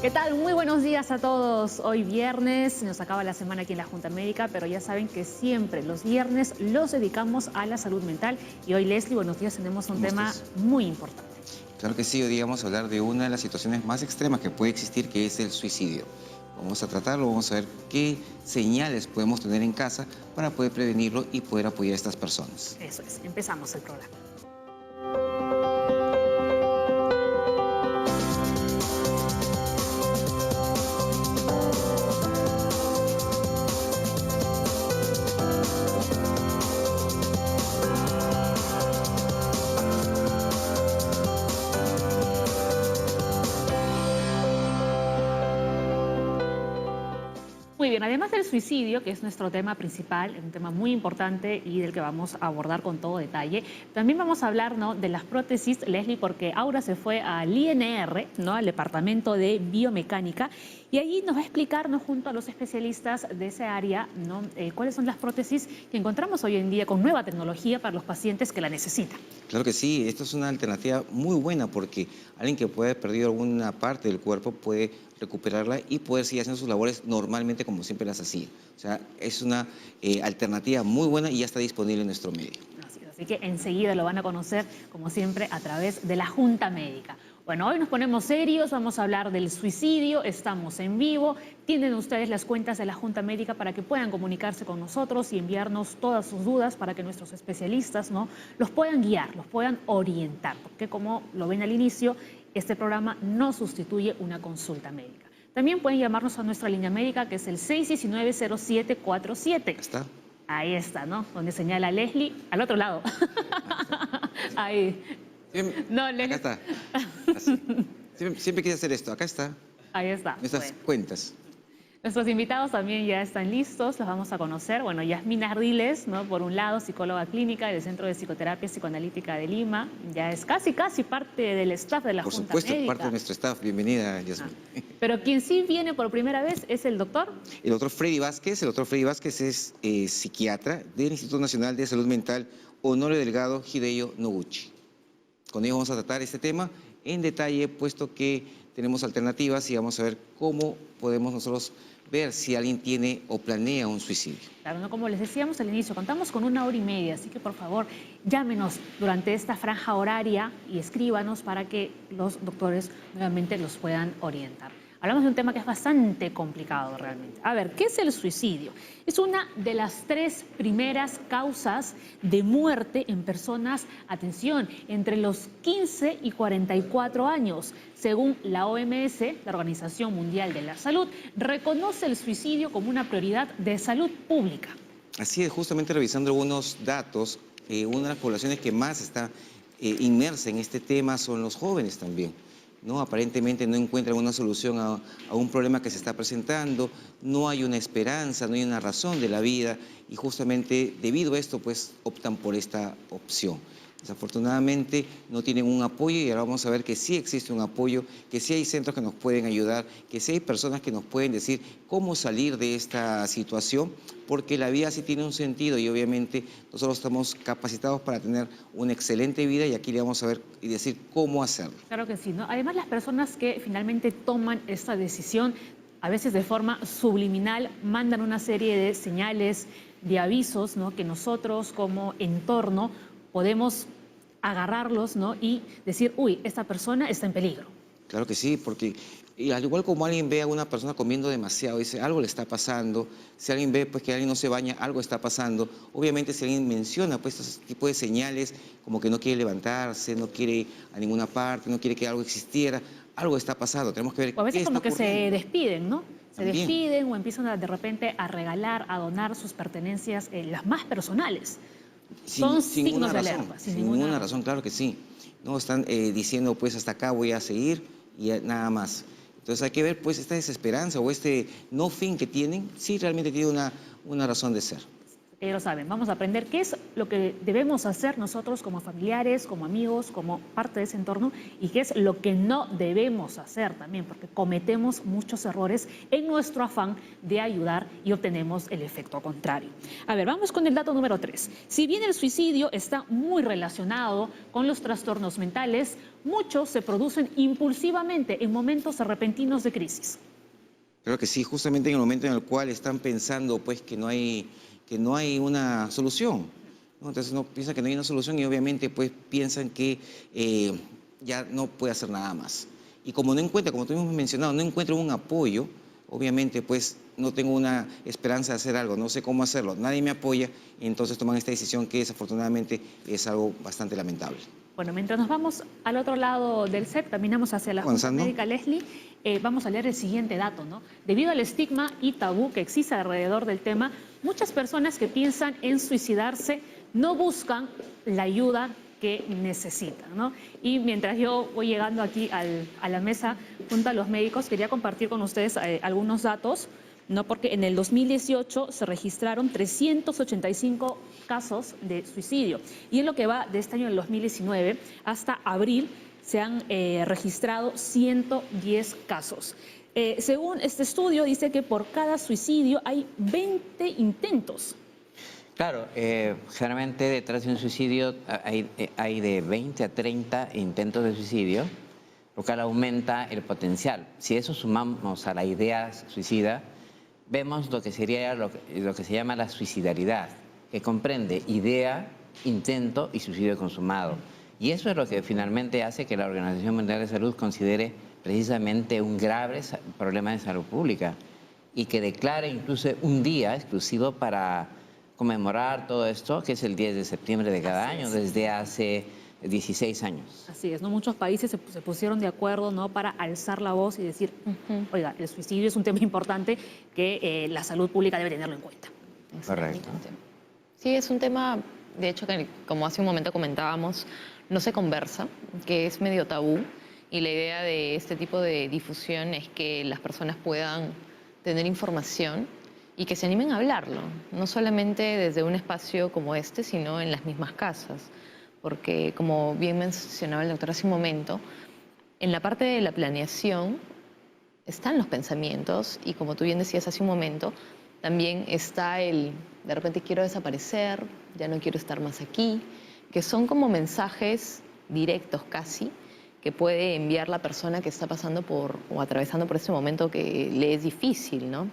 ¿Qué tal? Muy buenos días a todos. Hoy viernes, nos acaba la semana aquí en la Junta Médica, pero ya saben que siempre los viernes los dedicamos a la salud mental. Y hoy, Leslie, buenos días, tenemos un tema muy importante. Claro que sí, hoy día vamos a hablar de una de las situaciones más extremas que puede existir, que es el suicidio. Vamos a tratarlo, vamos a ver qué señales podemos tener en casa para poder prevenirlo y poder apoyar a estas personas. Eso es, empezamos el programa. Muy bien, además del suicidio, que es nuestro tema principal, un tema muy importante y del que vamos a abordar con todo detalle, también vamos a hablar, ¿no?, de las prótesis, Leslie, porque Aura se fue al INR, ¿no?, al Departamento de Biomecánica, y allí nos va a explicar, ¿no?, junto a los especialistas de esa área, ¿no?, cuáles son las prótesis que encontramos hoy en día con nueva tecnología para los pacientes que la necesitan. Claro que sí, esto es una alternativa muy buena porque alguien que puede haber perdido alguna parte del cuerpo puede recuperarla y poder seguir haciendo sus labores normalmente como siempre las hacía. O sea, es una alternativa muy buena y ya está disponible en nuestro medio. Así que enseguida lo van a conocer, como siempre, a través de la Junta Médica. Bueno, hoy nos ponemos serios, vamos a hablar del suicidio, estamos en vivo. Tienen ustedes las cuentas de la Junta Médica para que puedan comunicarse con nosotros y enviarnos todas sus dudas para que nuestros especialistas, ¿no?, los puedan guiar, los puedan orientar, porque como lo ven al inicio, este programa no sustituye una consulta médica. También pueden llamarnos a nuestra línea médica, que es el 619-0747. ¿Está? Ahí está, ¿no? Donde señala Leslie, al otro lado. Ahí. No, Leslie. Acá está. Así. Siempre quise hacer esto. Acá está. Ahí está. Nuestras cuentas. Nuestros invitados también ya están listos, los vamos a conocer. Bueno, Yasmina Ardiles, ¿no?, por un lado, psicóloga clínica del Centro de Psicoterapia Psicoanalítica de Lima. Ya es casi parte del staff de la Junta Médica. Por supuesto, parte de nuestro staff. Bienvenida, Yasmina. Pero quien sí viene por primera vez es el doctor. El doctor Freddy Vázquez. El doctor Freddy Vázquez es psiquiatra del Instituto Nacional de Salud Mental Honorio Delgado Hideyo Noguchi. Con ellos vamos a tratar este tema en detalle, puesto que tenemos alternativas y vamos a ver cómo podemos nosotros ver si alguien tiene o planea un suicidio. Claro, ¿no? Como les decíamos al inicio, contamos con 1 hora y media, así que por favor llámenos durante esta franja horaria y escríbanos para que los doctores nuevamente los puedan orientar. Hablamos de un tema que es bastante complicado realmente. A ver, ¿qué es el suicidio? Es una de las 3 primeras causas de muerte en personas, atención, entre los 15 y 44 años. Según la OMS, la Organización Mundial de la Salud, reconoce el suicidio como una prioridad de salud pública. Así es, justamente revisando algunos datos, una de las poblaciones que más está inmersa en este tema son los jóvenes también. ¿No? Aparentemente no encuentran una solución a un problema que se está presentando, no hay una esperanza, no hay una razón de la vida y justamente debido a esto pues optan por esta opción. Desafortunadamente no tienen un apoyo y ahora vamos a ver que sí existe un apoyo, que sí hay centros que nos pueden ayudar, que sí hay personas que nos pueden decir cómo salir de esta situación, porque la vida sí tiene un sentido y obviamente nosotros estamos capacitados para tener una excelente vida y aquí le vamos a ver y decir cómo hacerlo. Claro que sí, ¿no? Además, las personas que finalmente toman esta decisión, a veces de forma subliminal, mandan una serie de señales, de avisos, ¿no?, que nosotros como entorno podemos agarrarlos, ¿no?, y decir, uy, esta persona está en peligro. Claro que sí, porque al igual como alguien ve a una persona comiendo demasiado, dice, algo le está pasando. Si alguien ve pues, que alguien no se baña, algo está pasando. Obviamente si alguien menciona pues, este tipo de señales, como que no quiere levantarse, no quiere ir a ninguna parte, no quiere que algo existiera, algo está pasando. Tenemos que ver o a veces qué como está que se despiden, ¿no? Se También. despiden o empiezan de repente a regalar, a donar sus pertenencias, las más personales. Son signos de alerta. Sin ninguna razón, claro que sí. No están diciendo, pues hasta acá voy a seguir y nada más. Entonces hay que ver, pues, esta desesperanza o este no fin que tienen, sí realmente tiene una razón de ser. lo saben, vamos a aprender qué es lo que debemos hacer nosotros como familiares, como amigos, como parte de ese entorno y qué es lo que no debemos hacer también, porque cometemos muchos errores en nuestro afán de ayudar y obtenemos el efecto contrario. A ver, vamos con el dato número 3. Si bien el suicidio está muy relacionado con los trastornos mentales, muchos se producen impulsivamente en momentos repentinos de crisis. Creo que sí, justamente en el momento en el cual están pensando pues que no hay una solución, ¿no? Entonces no piensan que no hay una solución y obviamente pues piensan que ya no puede hacer nada más. Y como no encuentra, como tú hemos mencionado, no encuentra un apoyo, obviamente pues no tengo una esperanza de hacer algo, no sé cómo hacerlo, nadie me apoya y entonces toman esta decisión que desafortunadamente es algo bastante lamentable. Bueno, mientras nos vamos al otro lado del set, caminamos hacia la Junta Avanzando. Médica Leslie, vamos a leer el siguiente dato, ¿no? Debido al estigma y tabú que existe alrededor del tema, muchas personas que piensan en suicidarse no buscan la ayuda que necesitan, ¿no? Y mientras yo voy llegando aquí a la mesa junto a los médicos, quería compartir con ustedes algunos datos, ¿no? Porque en el 2018 se registraron 385 casos de suicidio y en lo que va de este año del 2019 hasta abril se han registrado 110 casos. Según este estudio dice que por cada suicidio hay 20 intentos. Claro, generalmente detrás de un suicidio hay de 20 a 30 intentos de suicidio, lo cual aumenta el potencial. Si eso sumamos a la idea suicida, vemos lo que sería lo que se llama la suicidalidad, que comprende idea, intento y suicidio consumado. Y eso es lo que finalmente hace que la Organización Mundial de Salud considere precisamente un grave problema de salud pública y que declare incluso un día exclusivo para conmemorar todo esto, que es el 10 de septiembre de cada año, desde hace 16 años. Así es, ¿no? Muchos países se pusieron de acuerdo, ¿no? Para alzar la voz y decir, oiga, el suicidio es un tema importante que la salud pública debe tenerlo en cuenta. Correcto. Sí, es un tema, de hecho, que como hace un momento comentábamos, no se conversa, que es medio tabú, y la idea de este tipo de difusión es que las personas puedan tener información y que se animen a hablarlo, no solamente desde un espacio como este, sino en las mismas casas. Porque, como bien mencionaba el doctor hace un momento, en la parte de la planeación están los pensamientos y, como tú bien decías hace un momento, también está de repente quiero desaparecer, ya no quiero estar más aquí, que son como mensajes directos casi que puede enviar la persona que está pasando o atravesando por ese momento que le es difícil, ¿no?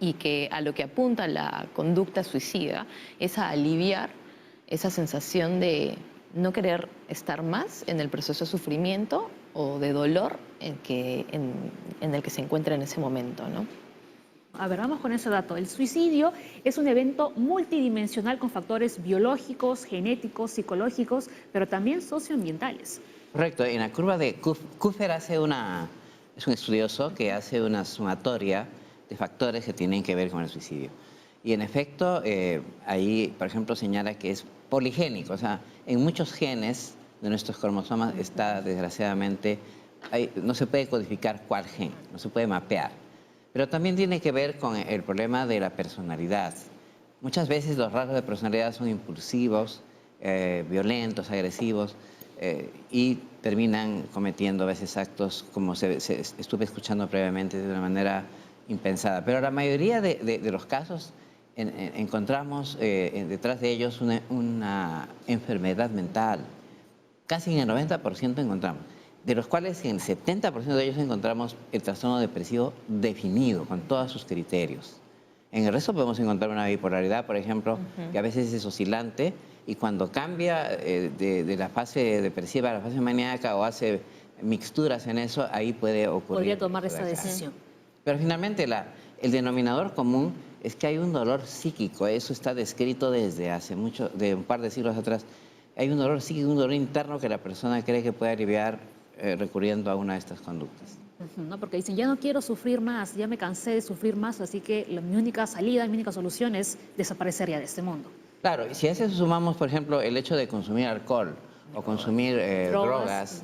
Y que a lo que apunta la conducta suicida es a aliviar esa sensación de no querer estar más en el proceso de sufrimiento o de dolor en el que se encuentra en ese momento, ¿no? A ver, vamos con ese dato. El suicidio es un evento multidimensional con factores biológicos, genéticos, psicológicos, pero también socioambientales. Correcto. En la curva de Kupfer es un estudioso que hace una sumatoria de factores que tienen que ver con el suicidio. Y en efecto, ahí, por ejemplo, señala que es poligénico. O sea, en muchos genes de nuestros cromosomas está, desgraciadamente, no se puede codificar cuál gen, no se puede mapear. Pero también tiene que ver con el problema de la personalidad. Muchas veces los rasgos de personalidad son impulsivos, violentos, agresivos, y terminan cometiendo a veces actos, como estuve escuchando previamente, de una manera impensada. Pero la mayoría de los casos encontramos detrás de ellos una enfermedad mental. Casi en el 90% encontramos, de los cuales en el 70% de ellos encontramos el trastorno depresivo definido, con todos sus criterios. En el resto podemos encontrar una bipolaridad, por ejemplo, que a veces es oscilante y cuando cambia de la fase depresiva a la fase maníaca o hace mixturas en eso, ahí puede ocurrir. Podría tomar esa decisión. Pero finalmente el denominador común es que hay un dolor psíquico, eso está descrito desde hace mucho, de un par de siglos atrás. Hay un dolor psíquico, un dolor interno que la persona cree que puede aliviar recurriendo a una de estas conductas. ¿No? Porque dicen, ya no quiero sufrir más, ya me cansé de sufrir más, así que mi única salida, mi única solución es desaparecer ya de este mundo. Claro, y si a eso sumamos, por ejemplo, el hecho de consumir alcohol o consumir drogas,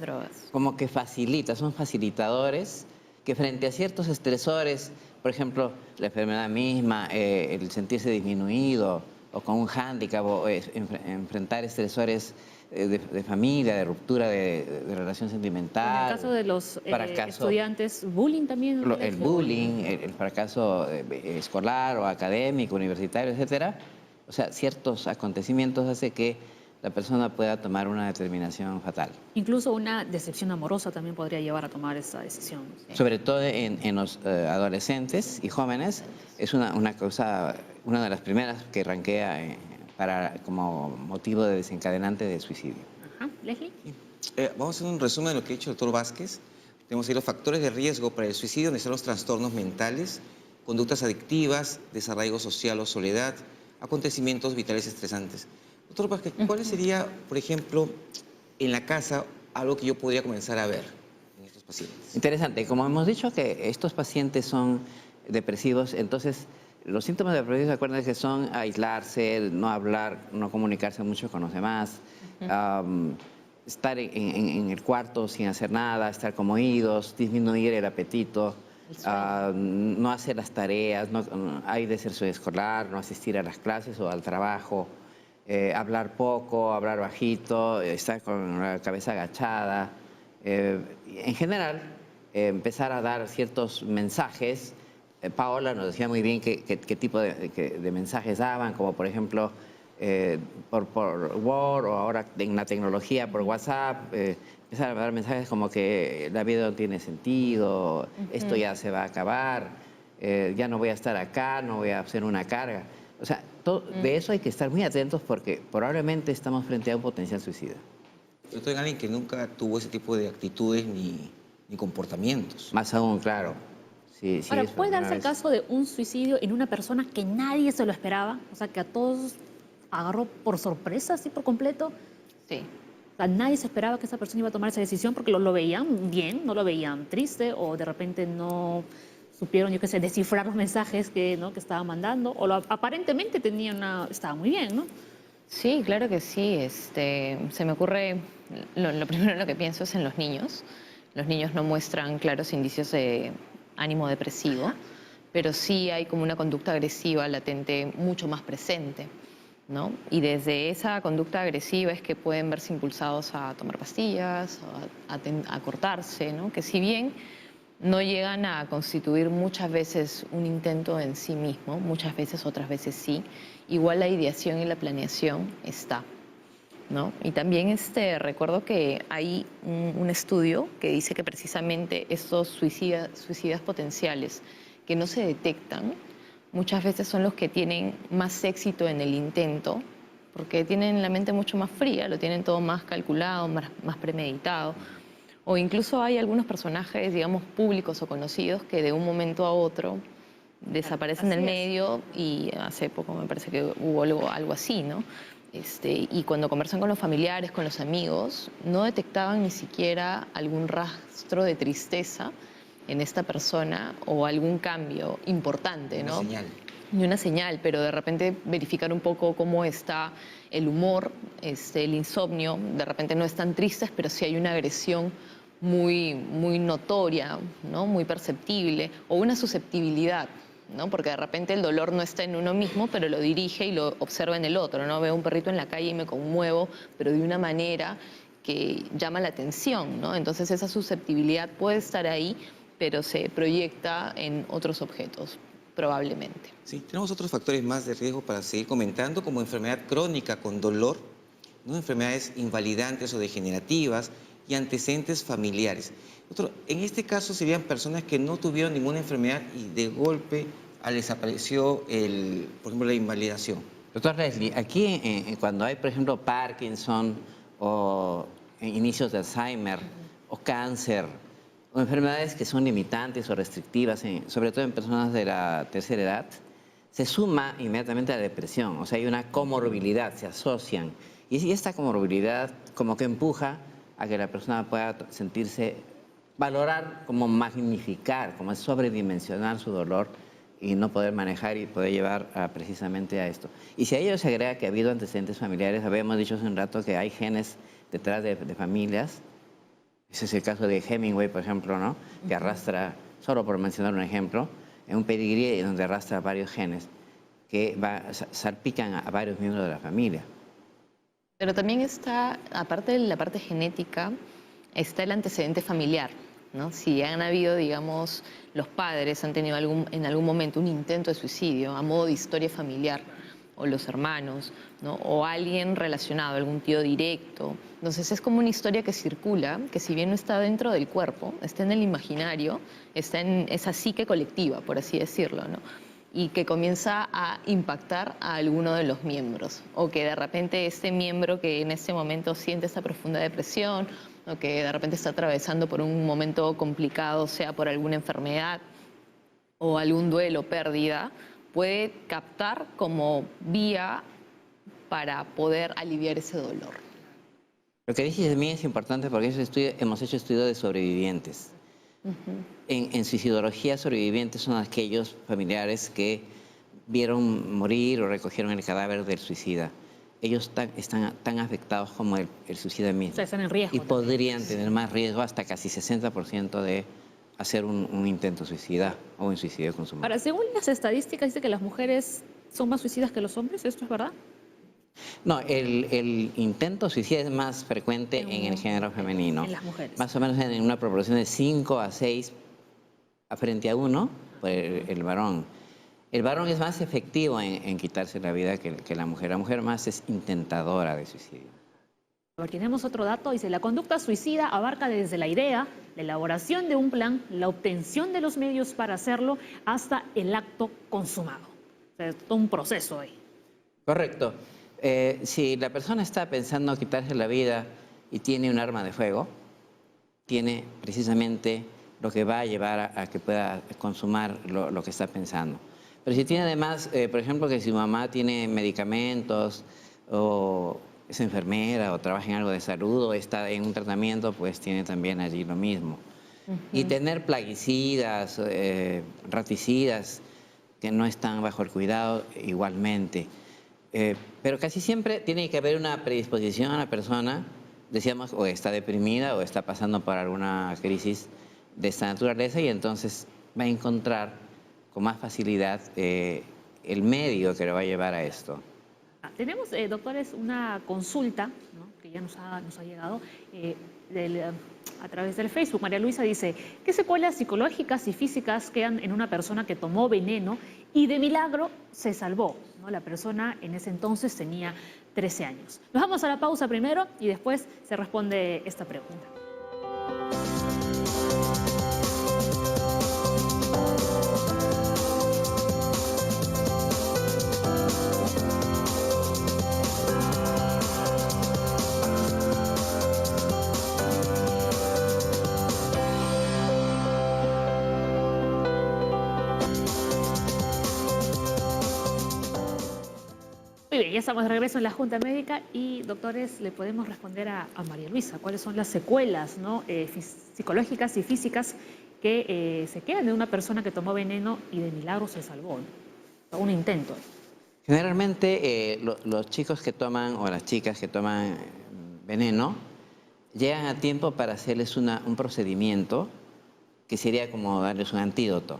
como que facilita, son facilitadores que frente a ciertos estresores, por ejemplo, la enfermedad misma, el sentirse disminuido, o con un hándicap o enfrentar estresores de familia, de ruptura de relación sentimental. En el caso de los fracaso, estudiantes, bullying también. En el el colegio. bullying, el fracaso escolar o académico, universitario, etcétera. O sea, ciertos acontecimientos hace que la persona pueda tomar una determinación fatal. Incluso una decepción amorosa también podría llevar a tomar esa decisión. Sobre todo en los adolescentes y jóvenes, es una causa, una de las primeras que rankea como motivo de desencadenante de suicidio. Ajá. ¿Leslie? Vamos a hacer un resumen de lo que ha dicho el doctor Vázquez. Tenemos ahí los factores de riesgo para el suicidio, donde están los trastornos mentales, conductas adictivas, desarraigo social o soledad, acontecimientos vitales estresantes. Doctor Vázquez, ¿cuál sería, por ejemplo, en la casa, algo que yo podría comenzar a ver en estos pacientes? Interesante. Como hemos dicho que estos pacientes son depresivos, entonces los síntomas depresivos, acuérdense que son aislarse, no hablar, no comunicarse mucho con los demás, estar en el cuarto sin hacer nada, estar como oídos, disminuir el apetito, no hacer las tareas, hay deserción escolar, no asistir a las clases o al trabajo, hablar poco, hablar bajito, estar con la cabeza agachada. En general, empezar a dar ciertos mensajes. Paola nos decía muy bien qué tipo de mensajes daban, como por ejemplo por Word o ahora en la tecnología por WhatsApp, empezar a dar mensajes como que la vida no tiene sentido, esto ya se va a acabar, ya no voy a estar acá, no voy a hacer una carga. O sea, de eso hay que estar muy atentos porque probablemente estamos frente a un potencial suicida. Yo en alguien que nunca tuvo ese tipo de actitudes ni comportamientos. Más aún, claro. Sí, Ahora, es ¿puede una darse el vez. caso de un suicidio en una persona que nadie se lo esperaba? O sea, que a todos agarró por sorpresa, así por completo. Sí. O sea, nadie se esperaba que esa persona iba a tomar esa decisión porque lo veían bien, no lo veían triste, o de repente no supieron, yo qué sé, descifrar los mensajes que estaba mandando, o aparentemente estaba muy bien, ¿no? Sí, claro que sí. Se me ocurre, lo primero en lo que pienso es en los niños. Los niños no muestran claros indicios de ánimo depresivo, pero sí hay como una conducta agresiva latente mucho más presente, ¿no? Y desde esa conducta agresiva es que pueden verse impulsados a tomar pastillas, a cortarse, ¿no? Que si bien no llegan a constituir muchas veces un intento en sí mismo, muchas veces, otras veces sí, igual la ideación y la planeación está, ¿no? Y también recuerdo que hay un estudio que dice que precisamente estos suicidas potenciales que no se detectan, muchas veces son los que tienen más éxito en el intento, porque tienen la mente mucho más fría, lo tienen todo más calculado, más premeditado. O incluso hay algunos personajes, digamos, públicos o conocidos que de un momento a otro desaparecen del medio y hace poco me parece que hubo algo así, ¿no? Y cuando conversan con los familiares, con los amigos, no detectaban ni siquiera algún rastro de tristeza en esta persona o algún cambio importante, ¿no? Una señal. Ni una señal, pero de repente verificar un poco cómo está el humor, el insomnio, de repente no están tristes, pero sí hay una agresión muy notoria, ¿no? Muy perceptible, o una susceptibilidad, ¿no? Porque de repente el dolor no está en uno mismo, pero lo dirige y lo observa en el otro, ¿no? Veo un perrito en la calle y me conmuevo, pero de una manera que llama la atención, ¿no? Entonces esa susceptibilidad puede estar ahí, pero se proyecta en otros objetos, probablemente. Sí, tenemos otros factores más de riesgo para seguir comentando, como enfermedad crónica con dolor, ¿no? Enfermedades invalidantes o degenerativas y antecedentes familiares. En este caso serían personas que no tuvieron ninguna enfermedad y de golpe les apareció, por ejemplo, la invalidación. Doctor Leslie, aquí cuando hay, por ejemplo, Parkinson o inicios de Alzheimer o cáncer o enfermedades que son limitantes o restrictivas, sobre todo en personas de la tercera edad, se suma inmediatamente a la depresión. O sea, hay una comorbilidad, se asocian. Y esta comorbilidad como que empuja a que la persona pueda sentirse, valorar como magnificar, como sobredimensionar su dolor y no poder manejar y poder llevar precisamente a esto. Y si a ello se agrega que ha habido antecedentes familiares, habíamos dicho hace un rato que hay genes detrás de familias. Ese es el caso de Hemingway, por ejemplo, ¿no? Que arrastra, solo por mencionar un ejemplo, en un pedigrí donde arrastra varios genes. que salpican a varios miembros de la familia. Pero también está, aparte de la parte genética, está el antecedente familiar, ¿no? Si han habido, digamos, los padres han tenido en algún momento un intento de suicidio a modo de historia familiar, o los hermanos, ¿no? O alguien relacionado, algún tío directo. Entonces es como una historia que circula, que si bien no está dentro del cuerpo, está en el imaginario, está en esa psique colectiva, por así decirlo, ¿no? Y que comienza a impactar a alguno de los miembros, o que de repente este miembro que en ese momento siente esta profunda depresión, o que de repente está atravesando por un momento complicado, sea por alguna enfermedad o algún duelo, pérdida, puede captar como vía para poder aliviar ese dolor. Lo que dices también es importante porque hemos hecho estudios de sobrevivientes. En suicidología, sobrevivientes son aquellos familiares que vieron morir o recogieron el cadáver del suicida. Ellos están tan afectados como el suicida mismo. O sea, están en riesgo Y también. podrían tener más riesgo, hasta casi 60% de hacer un intento suicida o un suicidio consumado. Ahora, según las estadísticas, dice que las mujeres son más suicidas que los hombres. ¿Esto es verdad? No, el intento suicida es más frecuente en el género femenino. En las mujeres. Más o menos en una proporción de 5 a 6 frente a 1 por el varón. El varón es más efectivo en quitarse la vida que la mujer. La mujer más es intentadora de suicidio. A ver, tenemos otro dato. Dice, la conducta suicida abarca desde la idea, la elaboración de un plan, la obtención de los medios para hacerlo, hasta el acto consumado. O sea, es todo un proceso ahí. Correcto. Si la persona está pensando quitarse la vida y tiene un arma de fuego, tiene precisamente lo que va a llevar a que pueda consumar lo que está pensando. Pero si tiene además, por ejemplo, que su mamá tiene medicamentos o es enfermera o trabaja en algo de salud o está en un tratamiento, pues tiene también allí lo mismo. Y tener plaguicidas, raticidas que no están bajo el cuidado igualmente. Pero casi siempre tiene que haber una predisposición a la persona, decíamos, o está deprimida o está pasando por alguna crisis de esta naturaleza y entonces va a encontrar con más facilidad el medio que lo va a llevar a esto. Tenemos, doctores, una consulta, ¿no?, que ya nos ha llegado a través del Facebook. María Luisa dice, ¿qué secuelas psicológicas y físicas quedan en una persona que tomó veneno y de milagro se salvó, ¿no? La persona en ese entonces tenía 13 años. Nos vamos a la pausa primero y después se responde esta pregunta. Muy bien, ya estamos de regreso en la Junta Médica y, doctores, le podemos responder a María Luisa cuáles son las secuelas, ¿no?, psicológicas y físicas que se quedan de una persona que tomó veneno y de milagro se salvó, ¿no? Un intento. Generalmente los chicos que toman o las chicas que toman veneno llegan a tiempo para hacerles un procedimiento que sería como darles un antídoto.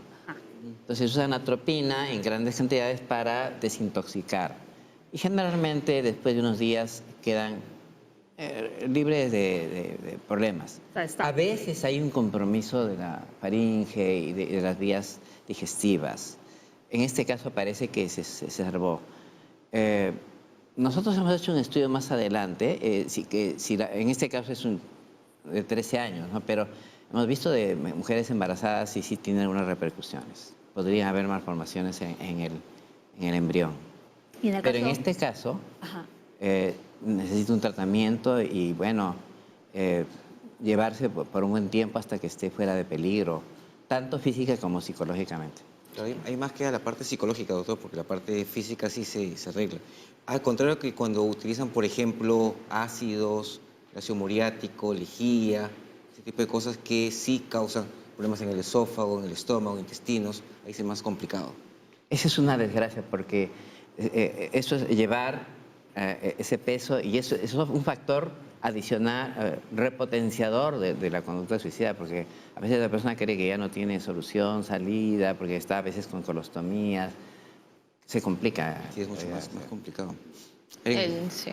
Entonces usan atropina en grandes cantidades para desintoxicar. Y generalmente después de unos días quedan libres de problemas. A veces hay un compromiso de la faringe y de las vías digestivas. En este caso parece que se salvó. Nosotros hemos hecho un estudio más adelante, en este caso es de 13 años, ¿no?, pero hemos visto de mujeres embarazadas y sí tienen algunas repercusiones. Podrían haber malformaciones en el embrión. Pero en este caso necesita un tratamiento y, bueno, llevarse por un buen tiempo hasta que esté fuera de peligro, tanto física como psicológicamente. Hay más que la parte psicológica, doctor, porque la parte física sí se arregla. Al contrario que cuando utilizan, por ejemplo, ácidos, ácido muriático, lejía, ese tipo de cosas que sí causan problemas en el esófago, en el estómago, intestinos, ahí es más complicado. Esa es una desgracia porque eso es llevar ese peso y eso es un factor adicional, repotenciador de la conducta suicida, porque a veces la persona cree que ya no tiene solución, salida, porque está a veces con colostomías. se complica. Sí, es mucho más complicado. Sí.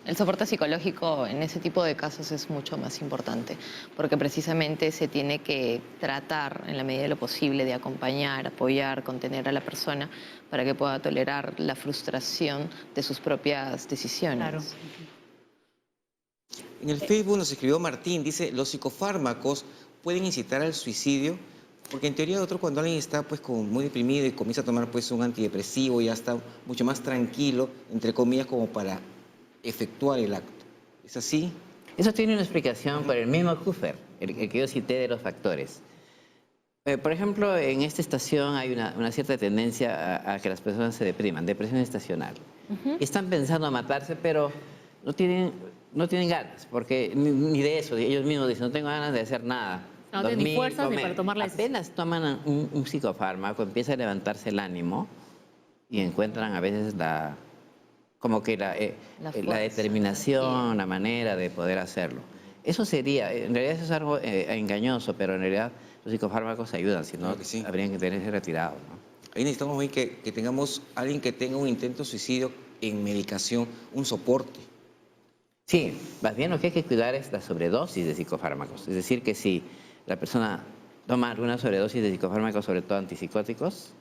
El soporte psicológico en ese tipo de casos es mucho más importante, porque precisamente se tiene que tratar en la medida de lo posible de acompañar, apoyar, contener a la persona para que pueda tolerar la frustración de sus propias decisiones. Claro. En el Facebook nos escribió Martín, dice, los psicofármacos pueden incitar al suicidio, porque en teoría otro cuando alguien está pues como muy deprimido y comienza a tomar pues un antidepresivo, ya está mucho más tranquilo, entre comillas, como para efectuar el acto. ¿Es así? Eso tiene una explicación por el mismo Hoover, el que yo cité de los factores. Por ejemplo, en esta estación hay una cierta tendencia a que las personas se depriman, depresión estacional. Y están pensando a matarse, pero no tienen ganas, porque ni de eso, ellos mismos dicen, no tengo ganas de hacer nada. No tienen ni Dormir, fuerzas ni comer. para tomar la decisión. Apenas toman un psicofármaco, empieza a levantarse el ánimo y encuentran a veces como que la fuerza, determinación, la manera de poder hacerlo. Eso sería, en realidad eso es algo engañoso, pero en realidad los psicofármacos ayudan, si no Claro que sí. habrían que tenerse retirados, ¿no? Ahí necesitamos hoy que tengamos alguien que tenga un intento de suicidio en medicación, un soporte. Sí, más bien lo que hay que cuidar es la sobredosis de psicofármacos. Es decir, que si la persona toma alguna sobredosis de psicofármacos, sobre todo antipsicóticos,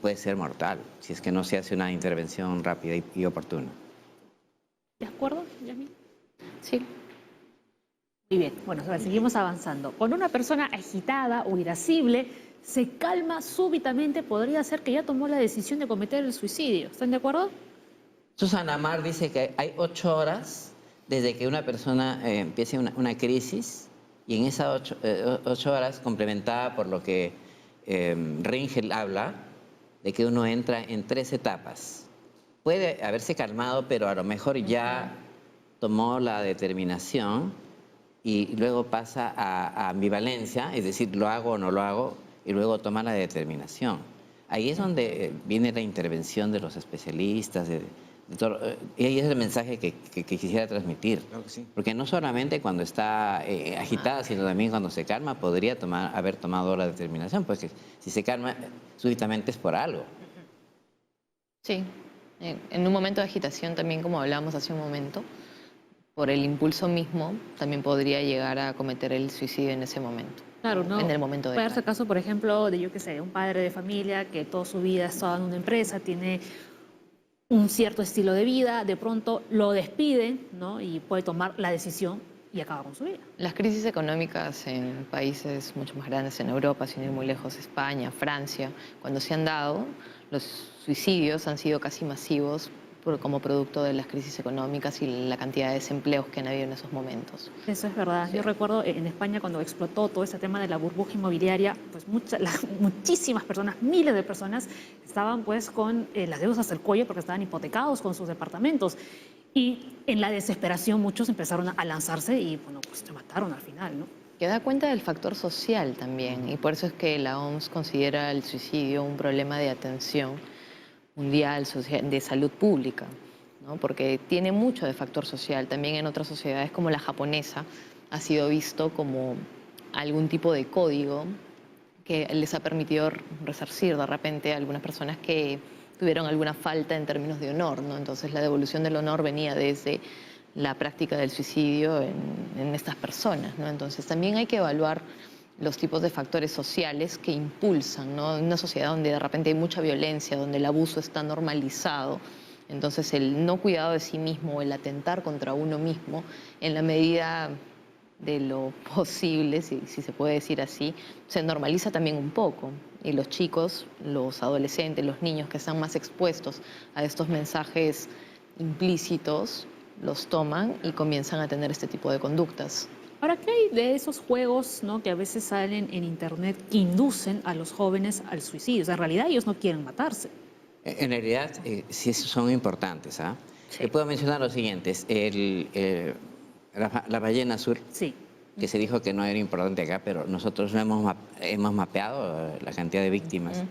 puede ser mortal, si es que no se hace una intervención rápida y oportuna. ¿De acuerdo, Yasmín? Sí. Muy bien, bueno, a ver, seguimos avanzando. Cuando una persona agitada o irascible se calma súbitamente, podría ser que ya tomó la decisión de cometer el suicidio. ¿Están de acuerdo? Susana Mar dice que hay 8 horas desde que una persona empiece una crisis, y en esas 8 horas, complementada por lo que Ringel habla, de que uno entra en 3 etapas. Puede haberse calmado, pero a lo mejor ya tomó la determinación y luego pasa a ambivalencia, es decir, lo hago o no lo hago, y luego toma la determinación. Ahí es donde viene la intervención de los especialistas, y ahí es el mensaje que quisiera transmitir. Claro que sí. Porque no solamente cuando está agitada, sino también cuando se calma, podría haber tomado la determinación, porque si se calma súbitamente es por algo. Sí, en un momento de agitación también, como hablábamos hace un momento, por el impulso mismo, también podría llegar a cometer el suicidio en ese momento. Claro, ¿no? En el momento de Puede darse caso, por ejemplo, de yo qué sé, un padre de familia que toda su vida ha estado en una empresa, tiene un cierto estilo de vida, de pronto lo despiden, ¿no? Y puede tomar la decisión y acaba con su vida. Las crisis económicas en países mucho más grandes en Europa, sin ir muy lejos, España, Francia, cuando se han dado, los suicidios han sido casi masivos como producto de las crisis económicas y la cantidad de desempleos que han habido en esos momentos. Eso es verdad. Sí. Yo recuerdo en España cuando explotó todo ese tema de la burbuja inmobiliaria, pues muchísimas personas, miles de personas, estaban pues con las deudas hasta el cuello porque estaban hipotecados con sus departamentos. Y en la desesperación muchos empezaron a lanzarse y bueno, pues se mataron al final, ¿no? Que da cuenta del factor social también, y por eso es que la OMS considera el suicidio un problema de atención mundial, de salud pública, ¿no? Porque tiene mucho de factor social. También en otras sociedades como la japonesa ha sido visto como algún tipo de código que les ha permitido resarcir de repente a algunas personas que tuvieron alguna falta en términos de honor, ¿no? Entonces la devolución del honor venía desde la práctica del suicidio en estas personas, ¿no? Entonces también hay que evaluar los tipos de factores sociales que impulsan, ¿no? En una sociedad donde de repente hay mucha violencia, donde el abuso está normalizado, entonces el no cuidado de sí mismo, el atentar contra uno mismo, en la medida de lo posible, si se puede decir así, se normaliza también un poco. Y los chicos, los adolescentes, los niños que están más expuestos a estos mensajes implícitos, los toman y comienzan a tener este tipo de conductas. Ahora, ¿qué hay de esos juegos, ¿no? Que a veces salen en internet que inducen a los jóvenes al suicidio? O sea, en realidad ellos no quieren matarse. En realidad, sí son importantes, ¿ah? Sí. Le puedo mencionar los siguientes. La ballena azul, Sí. que se dijo que no era importante acá, pero nosotros hemos mapeado la cantidad de víctimas.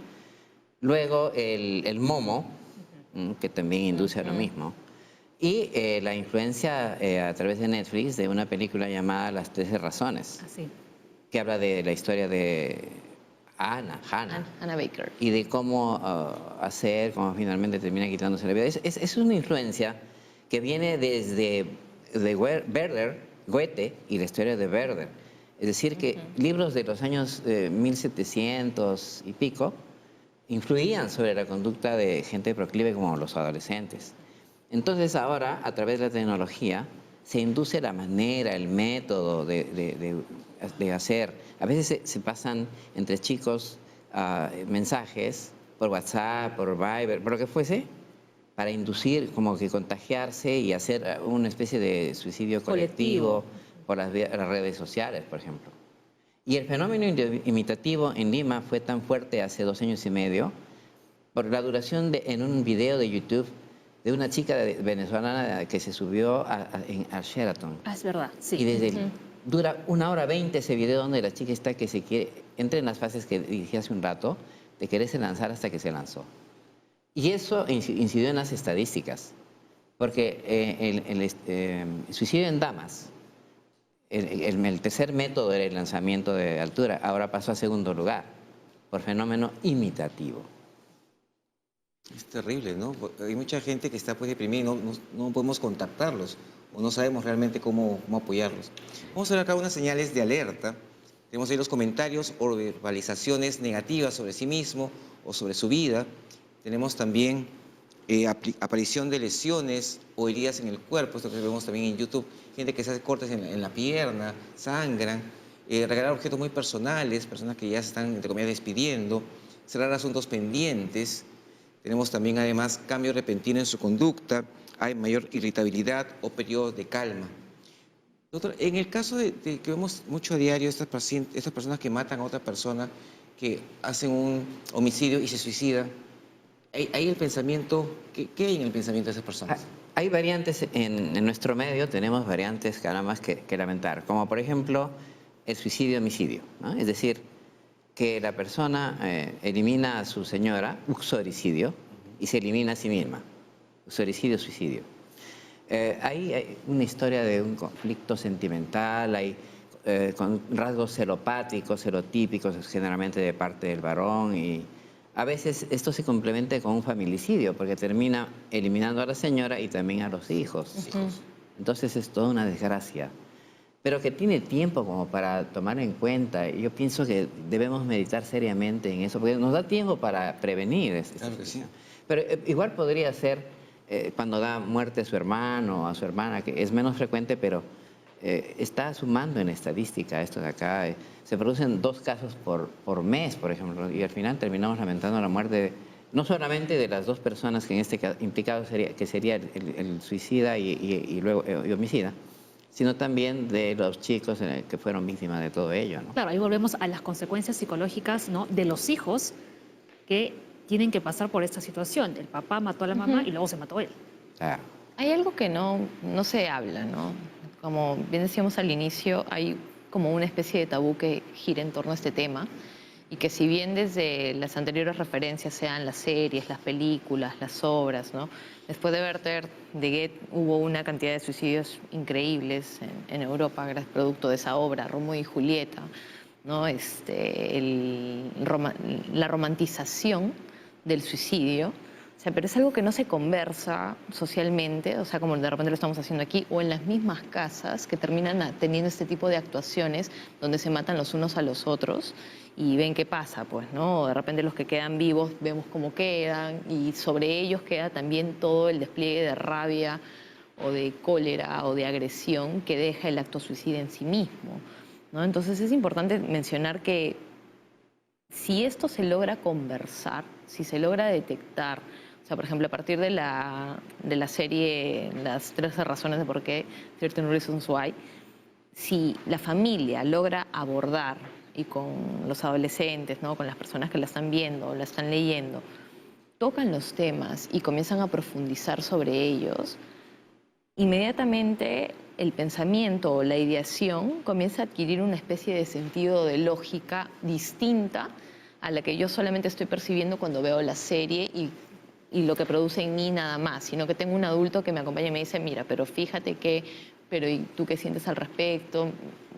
Luego, el momo, que también induce a lo mismo. Y la influencia a través de Netflix de una película llamada Las 13 razones, Así. que habla de la historia de Hannah Baker. Y de cómo cómo finalmente termina quitándose la vida. Es una influencia que viene desde Goethe y la historia de Werther. Es decir, que libros de los años 1700 y pico influían sobre la conducta de gente proclive como los adolescentes. Entonces ahora, a través de la tecnología, se induce la manera, el método de hacer. A veces se pasan entre chicos mensajes por WhatsApp, por Viber, por lo que fuese, para inducir, como que contagiarse y hacer una especie de suicidio colectivo por las redes sociales, por ejemplo. Y el fenómeno imitativo en Lima fue tan fuerte hace 2 años y medio por la duración en un video de YouTube de una chica venezolana que se subió a Sheraton. Es verdad, sí. Y dura 1 hora 20 ese video donde la chica está que se quiere, entra en las fases que dije hace un rato, de quererse lanzar hasta que se lanzó. Y eso incidió en las estadísticas, porque el suicidio en damas, el tercer método era el lanzamiento de altura, ahora pasó a segundo lugar, por fenómeno imitativo. Es terrible, ¿no? Hay mucha gente que está pues deprimida y no podemos contactarlos o no sabemos realmente cómo apoyarlos. Vamos a ver acá unas señales de alerta. Tenemos ahí los comentarios o verbalizaciones negativas sobre sí mismo o sobre su vida. Tenemos también aparición de lesiones o heridas en el cuerpo, esto que vemos también en YouTube, gente que se hace cortes en la pierna, sangran, regalar objetos muy personales, personas que ya se están, entre comillas, despidiendo, cerrar asuntos pendientes. Tenemos también además cambio repentino en su conducta, hay mayor irritabilidad o periodos de calma. Doctor, en el caso de que vemos mucho a diario estas personas que matan a otra persona, que hacen un homicidio y se suicidan, ¿hay el pensamiento, qué hay en el pensamiento de esas personas? Hay variantes en nuestro medio, tenemos variantes caramba que lamentar, como por ejemplo el suicidio-homicidio, ¿no? Es decir, que la persona elimina a su señora, uxoricidio, y se elimina a sí misma, uxoricidio-suicidio. Hay una historia de un conflicto sentimental, hay con rasgos celopáticos, celotípicos, generalmente de parte del varón, y a veces esto se complementa con un familicidio, porque termina eliminando a la señora y también a los hijos. Entonces es toda una desgracia, pero que tiene tiempo como para tomar en cuenta. Yo pienso que debemos meditar seriamente en eso, porque nos da tiempo para prevenir. Claro que sí. Pero igual podría ser cuando da muerte a su hermano o a su hermana, que es menos frecuente, pero está sumando en estadística esto de acá. Se producen 2 casos por mes, por ejemplo, y al final terminamos lamentando la muerte no solamente de las 2 personas que en este caso implicados sería el suicida y luego y homicida, sino también de los chicos que fueron víctimas de todo ello, ¿no? Claro, ahí volvemos a las consecuencias psicológicas, ¿no?, de los hijos que tienen que pasar por esta situación. El papá mató a la mamá y luego se mató él. Claro. Hay algo que no se habla, ¿no? Como bien decíamos al inicio, hay como una especie de tabú que gira en torno a este tema, y que si bien desde las anteriores referencias, sean las series, las películas, las obras, ¿no?, después de Werther de Goethe hubo una cantidad de suicidios increíbles en Europa, producto de esa obra, Romeo y Julieta, ¿no? La romantización del suicidio. O sea, pero es algo que no se conversa socialmente, o sea, como de repente lo estamos haciendo aquí, o en las mismas casas que terminan teniendo este tipo de actuaciones donde se matan los unos a los otros y ven qué pasa, pues, ¿no? De repente los que quedan vivos vemos cómo quedan, y sobre ellos queda también todo el despliegue de rabia o de cólera o de agresión que deja el acto suicida en sí mismo, ¿no? Entonces es importante mencionar que si esto se logra conversar, si se logra detectar, o sea, por ejemplo, a partir de la serie Las 13 razones de por qué, 13 Reasons Why, si la familia logra abordar, y con los adolescentes, ¿no?, con las personas que la están viendo o la están leyendo, tocan los temas y comienzan a profundizar sobre ellos, inmediatamente el pensamiento o la ideación comienza a adquirir una especie de sentido de lógica distinta a la que yo solamente estoy percibiendo cuando veo la serie y lo que produce en mí nada más, sino que tengo un adulto que me acompaña y me dice, mira, pero fíjate que, pero ¿y tú qué sientes al respecto?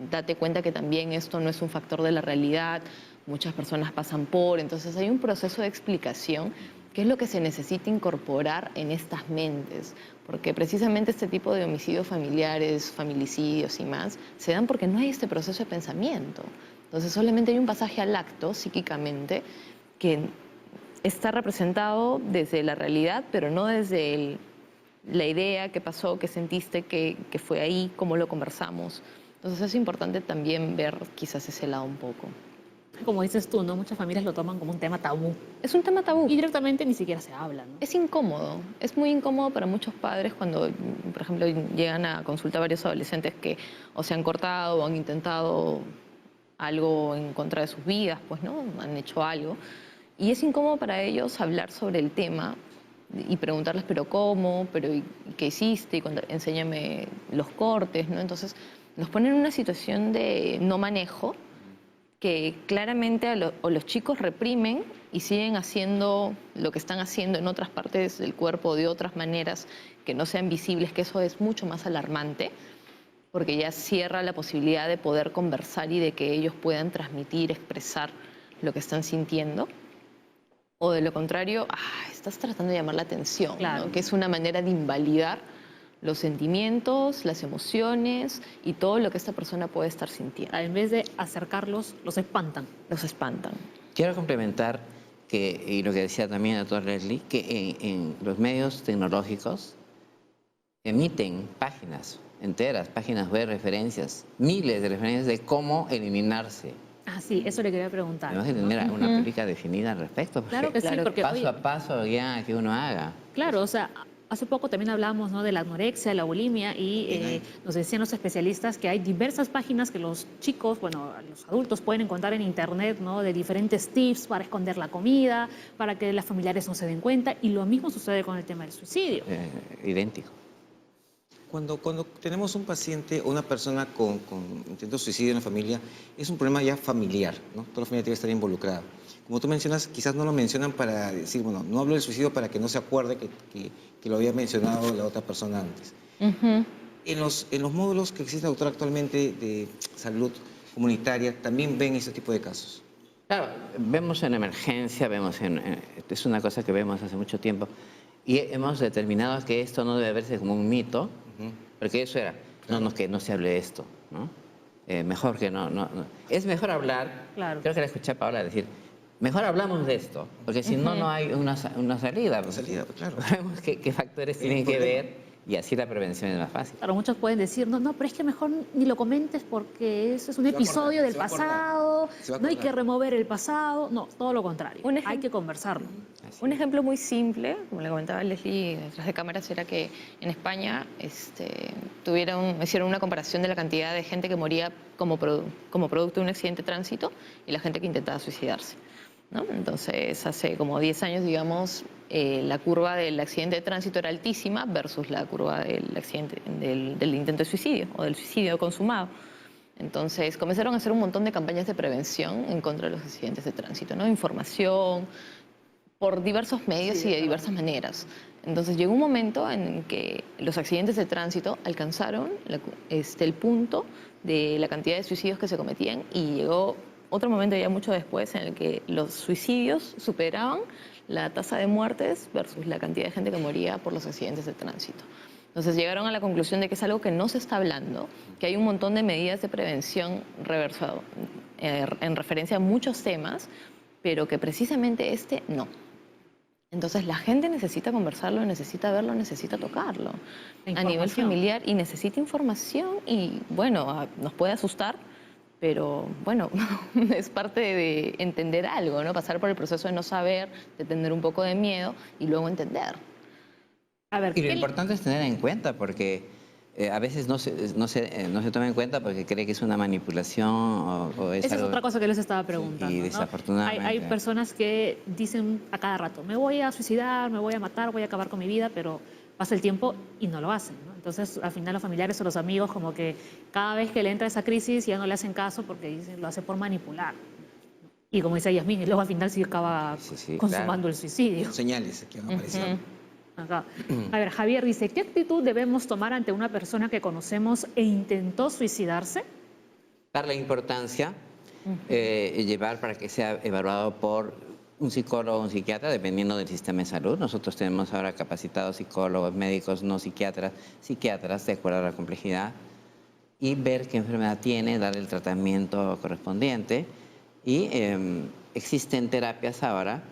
Date cuenta que también esto no es un factor de la realidad. muchas personas pasan por, entonces hay un proceso de explicación que es lo que se necesita incorporar en estas mentes, porque precisamente este tipo de homicidios familiares, familicidios y más, se dan porque no hay este proceso de pensamiento. Entonces solamente hay un pasaje al acto psíquicamente que está representado desde la realidad, pero no desde la idea que pasó, que sentiste, que fue ahí, cómo lo conversamos. Entonces es importante también ver quizás ese lado un poco. Como dices tú, ¿no? Muchas familias lo toman como un tema tabú. Es un tema tabú. Y directamente ni siquiera se habla, ¿no? Es incómodo, es muy incómodo para muchos padres cuando, por ejemplo, llegan a consultar varios adolescentes que o se han cortado o han intentado algo en contra de sus vidas, pues, ¿no? Han hecho algo. Y es incómodo para ellos hablar sobre el tema y preguntarles, ¿pero cómo? ¿Pero y qué hiciste? Y enséñame los cortes, ¿no? Entonces, nos ponen en una situación de no manejo que claramente los chicos reprimen y siguen haciendo lo que están haciendo en otras partes del cuerpo de otras maneras que no sean visibles, que eso es mucho más alarmante, porque ya cierra la posibilidad de poder conversar y de que ellos puedan transmitir, expresar lo que están sintiendo. O de lo contrario, estás tratando de llamar la atención, Claro. ¿no? Que es una manera de invalidar los sentimientos, las emociones y todo lo que esta persona puede estar sintiendo. En vez de acercarlos, los espantan. Los espantan. Quiero complementar, y lo que decía también el doctor Leslie, que en los medios tecnológicos emiten páginas enteras, páginas web, referencias, miles de referencias de cómo eliminarse. Ah, sí, eso le quería preguntar. Tenemos que tener una política definida al respecto. Claro que sí, porque paso oye, a paso ya que uno haga. claro, o sea, hace poco también hablamos, ¿no?, de la anorexia, la bulimia y nos decían los especialistas que hay diversas páginas que los chicos, bueno, los adultos pueden encontrar en internet, ¿no?, de diferentes tips para esconder la comida, para que las familiares no se den cuenta, y lo mismo sucede con el tema del suicidio. Idéntico. Cuando tenemos un paciente o una persona con intento de suicidio en la familia, es un problema ya familiar, ¿no? Toda la familia tiene que estar involucrada. Como tú mencionas, quizás no lo mencionan para decir, bueno, no hablo del suicidio para que no se acuerde que lo había mencionado la otra persona antes. En los módulos que existen, doctor, actualmente de salud comunitaria, también ven ese tipo de casos. Claro, vemos en emergencia, es una cosa que vemos hace mucho tiempo, y hemos determinado que esto no debe verse como un mito, porque eso era, que no se hable de esto, ¿no? Mejor que no. Es mejor hablar, Claro. creo que la escuché a Paola decir, mejor hablamos de esto, porque si no, no hay una salida. Una salida, claro. Sabemos qué factores tienen que ver y así la prevención es más fácil. Claro, muchos pueden decir, no, pero es que mejor ni lo comentes porque eso es un episodio del pasado, no hay que remover el pasado, no, todo lo contrario, hay que conversarlo. Un ejemplo muy simple, como le comentaba Leslie detrás de cámaras, era que en España hicieron una comparación de la cantidad de gente que moría como producto de un accidente de tránsito y la gente que intentaba suicidarse, ¿no? Entonces, hace como 10 años, digamos, la curva del accidente de tránsito era altísima versus la curva del accidente del intento de suicidio o del suicidio consumado. Entonces, comenzaron a hacer un montón de campañas de prevención en contra de los accidentes de tránsito, ¿no? Información por diversos medios y de diversas maneras. Entonces, llegó un momento en que los accidentes de tránsito alcanzaron el punto de la cantidad de suicidios que se cometían y llegó otro momento ya mucho después en el que los suicidios superaban la tasa de muertes versus la cantidad de gente que moría por los accidentes de tránsito. Entonces llegaron a la conclusión de que es algo que no se está hablando, que hay un montón de medidas de prevención en referencia a muchos temas, pero que precisamente no. Entonces la gente necesita conversarlo, necesita verlo, necesita tocarlo a nivel familiar y necesita información y bueno, nos puede asustar, pero bueno, es parte de entender algo, ¿no? Pasar por el proceso de no saber, de tener un poco de miedo y luego entender. A ver, y lo importante es tener en cuenta, porque a veces no se toma en cuenta porque cree que es una manipulación o es esa algo... es otra cosa que les estaba preguntando. Y ¿no? desafortunadamente... Hay personas que dicen a cada rato, me voy a suicidar, me voy a matar, voy a acabar con mi vida, pero pasa el tiempo y no lo hacen, ¿no? Entonces, al final los familiares o los amigos como que cada vez que le entra esa crisis ya no le hacen caso porque dicen, lo hace por manipular. Y como dice Yasmín, y luego al final sí acaba consumando el suicidio. Son señales que van apareciendo. Acá. A ver, Javier dice, ¿qué actitud debemos tomar ante una persona que conocemos e intentó suicidarse? Darle importancia, llevar para que sea evaluado por un psicólogo o un psiquiatra, dependiendo del sistema de salud. Nosotros tenemos ahora capacitados psicólogos, médicos, no psiquiatras, psiquiatras, de acuerdo a la complejidad, y ver qué enfermedad tiene, darle el tratamiento correspondiente. Y existen terapias ahora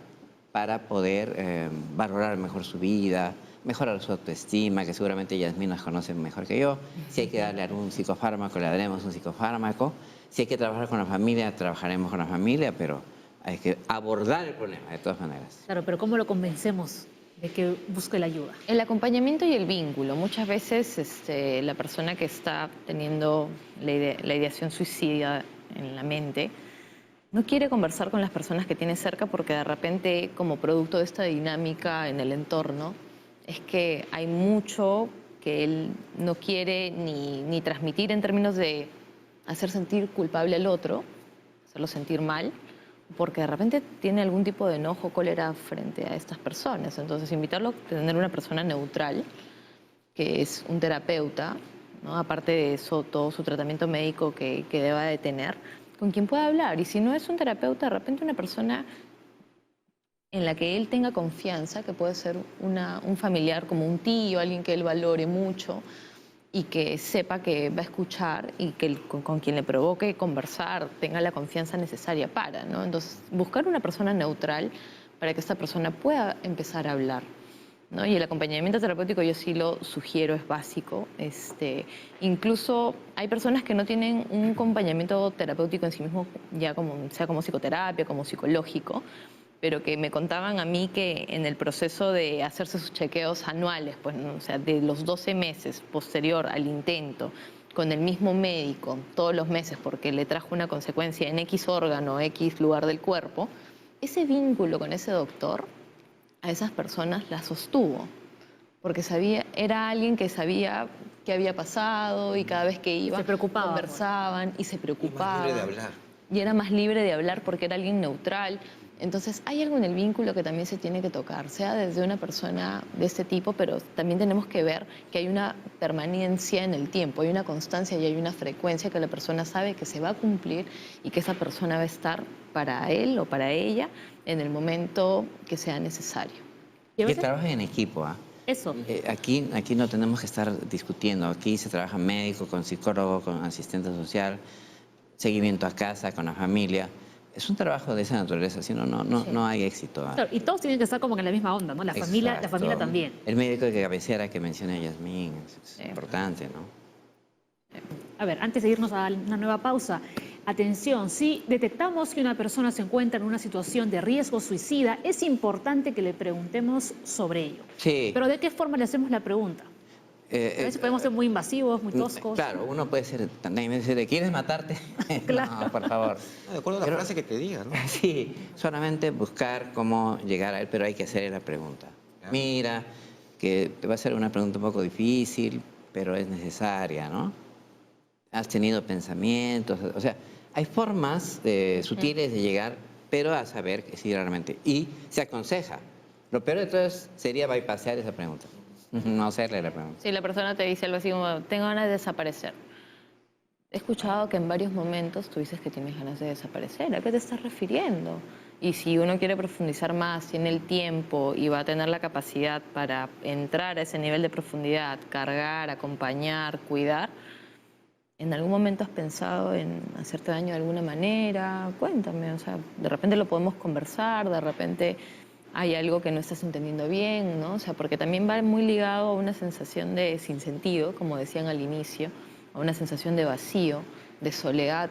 para poder valorar mejor su vida, mejorar su autoestima, que seguramente Yasmín las conoce mejor que yo. Si hay que darle algún psicofármaco, le daremos un psicofármaco. Si hay que trabajar con la familia, trabajaremos con la familia, pero hay que abordar el problema de todas maneras. Claro, pero ¿cómo lo convencemos de que busque la ayuda? El acompañamiento y el vínculo. Muchas veces la persona que está teniendo la ideación suicida en la mente no quiere conversar con las personas que tiene cerca porque de repente, como producto de esta dinámica en el entorno, es que hay mucho que él no quiere ni transmitir en términos de hacer sentir culpable al otro, hacerlo sentir mal, porque de repente tiene algún tipo de enojo, cólera frente a estas personas. Entonces, invitarlo a tener una persona neutral, que es un terapeuta, ¿no? Aparte de eso, todo su tratamiento médico que deba de tener, con quien pueda hablar. Y si no es un terapeuta, de repente una persona en la que él tenga confianza, que puede ser un familiar como un tío, alguien que él valore mucho y que sepa que va a escuchar y que con quien le provoque conversar tenga la confianza necesaria para, ¿no? Entonces, buscar una persona neutral para que esta persona pueda empezar a hablar, ¿no? Y el acompañamiento terapéutico yo sí lo sugiero, es básico. Incluso hay personas que no tienen un acompañamiento terapéutico en sí mismo, ya sea como psicoterapia, como psicológico, pero que me contaban a mí que en el proceso de hacerse sus chequeos anuales, pues, ¿no? O sea, de los 12 meses posterior al intento, con el mismo médico todos los meses porque le trajo una consecuencia en X órgano, X lugar del cuerpo, ese vínculo con ese doctor a esas personas la sostuvo, porque era alguien que sabía qué había pasado y cada vez que iba Se preocupaba, conversaban y se preocupaban. Y más libre de hablar. Y era más libre de hablar porque era alguien neutral. Entonces, hay algo en el vínculo que también se tiene que tocar, sea desde una persona de este tipo, pero también tenemos que ver que hay una permanencia en el tiempo, hay una constancia y hay una frecuencia que la persona sabe que se va a cumplir y que esa persona va a estar para él o para ella en el momento que sea necesario. Y a Que veces- trabajen en equipo, ¿ah? Eso. Aquí no tenemos que estar discutiendo. Aquí se trabaja médico, con psicólogo, con asistente social, seguimiento a casa, con la familia. Es un trabajo de esa naturaleza, si no, no hay éxito. ¿Ah? Claro, y todos tienen que estar como en la misma onda, ¿no? La familia Exacto. también. El médico de cabecera que menciona Yasmín es importante, ¿no? A ver, antes de irnos a una nueva pausa, atención, si detectamos que una persona se encuentra en una situación de riesgo suicida, es importante que le preguntemos sobre ello. Sí. Pero ¿de qué forma le hacemos la pregunta? A veces podemos ser muy invasivos, muy toscos. Claro, uno puede ser también decirle, ¿quieres matarte? Claro. No, por favor. No, de acuerdo a la frase que te diga, ¿no? Sí, solamente buscar cómo llegar a él, pero hay que hacerle la pregunta. Claro. Mira, que te va a ser una pregunta un poco difícil, pero es necesaria, ¿no? Has tenido pensamientos, o sea, hay formas sutiles de llegar, pero a saber que sí realmente. Y se aconseja. Lo peor de todo sería bypassear esa pregunta, no hacerle la pregunta. Si la persona te dice algo así como, tengo ganas de desaparecer. He escuchado que en varios momentos tú dices que tienes ganas de desaparecer. ¿A qué te estás refiriendo? Y si uno quiere profundizar más, tiene el tiempo y va a tener la capacidad para entrar a ese nivel de profundidad, cargar, acompañar, cuidar, ¿en algún momento has pensado en hacerte daño de alguna manera? Cuéntame, o sea, de repente lo podemos conversar, de repente hay algo que no estás entendiendo bien, ¿no? O sea, porque también va muy ligado a una sensación de sinsentido, como decían al inicio, a una sensación de vacío, de soledad.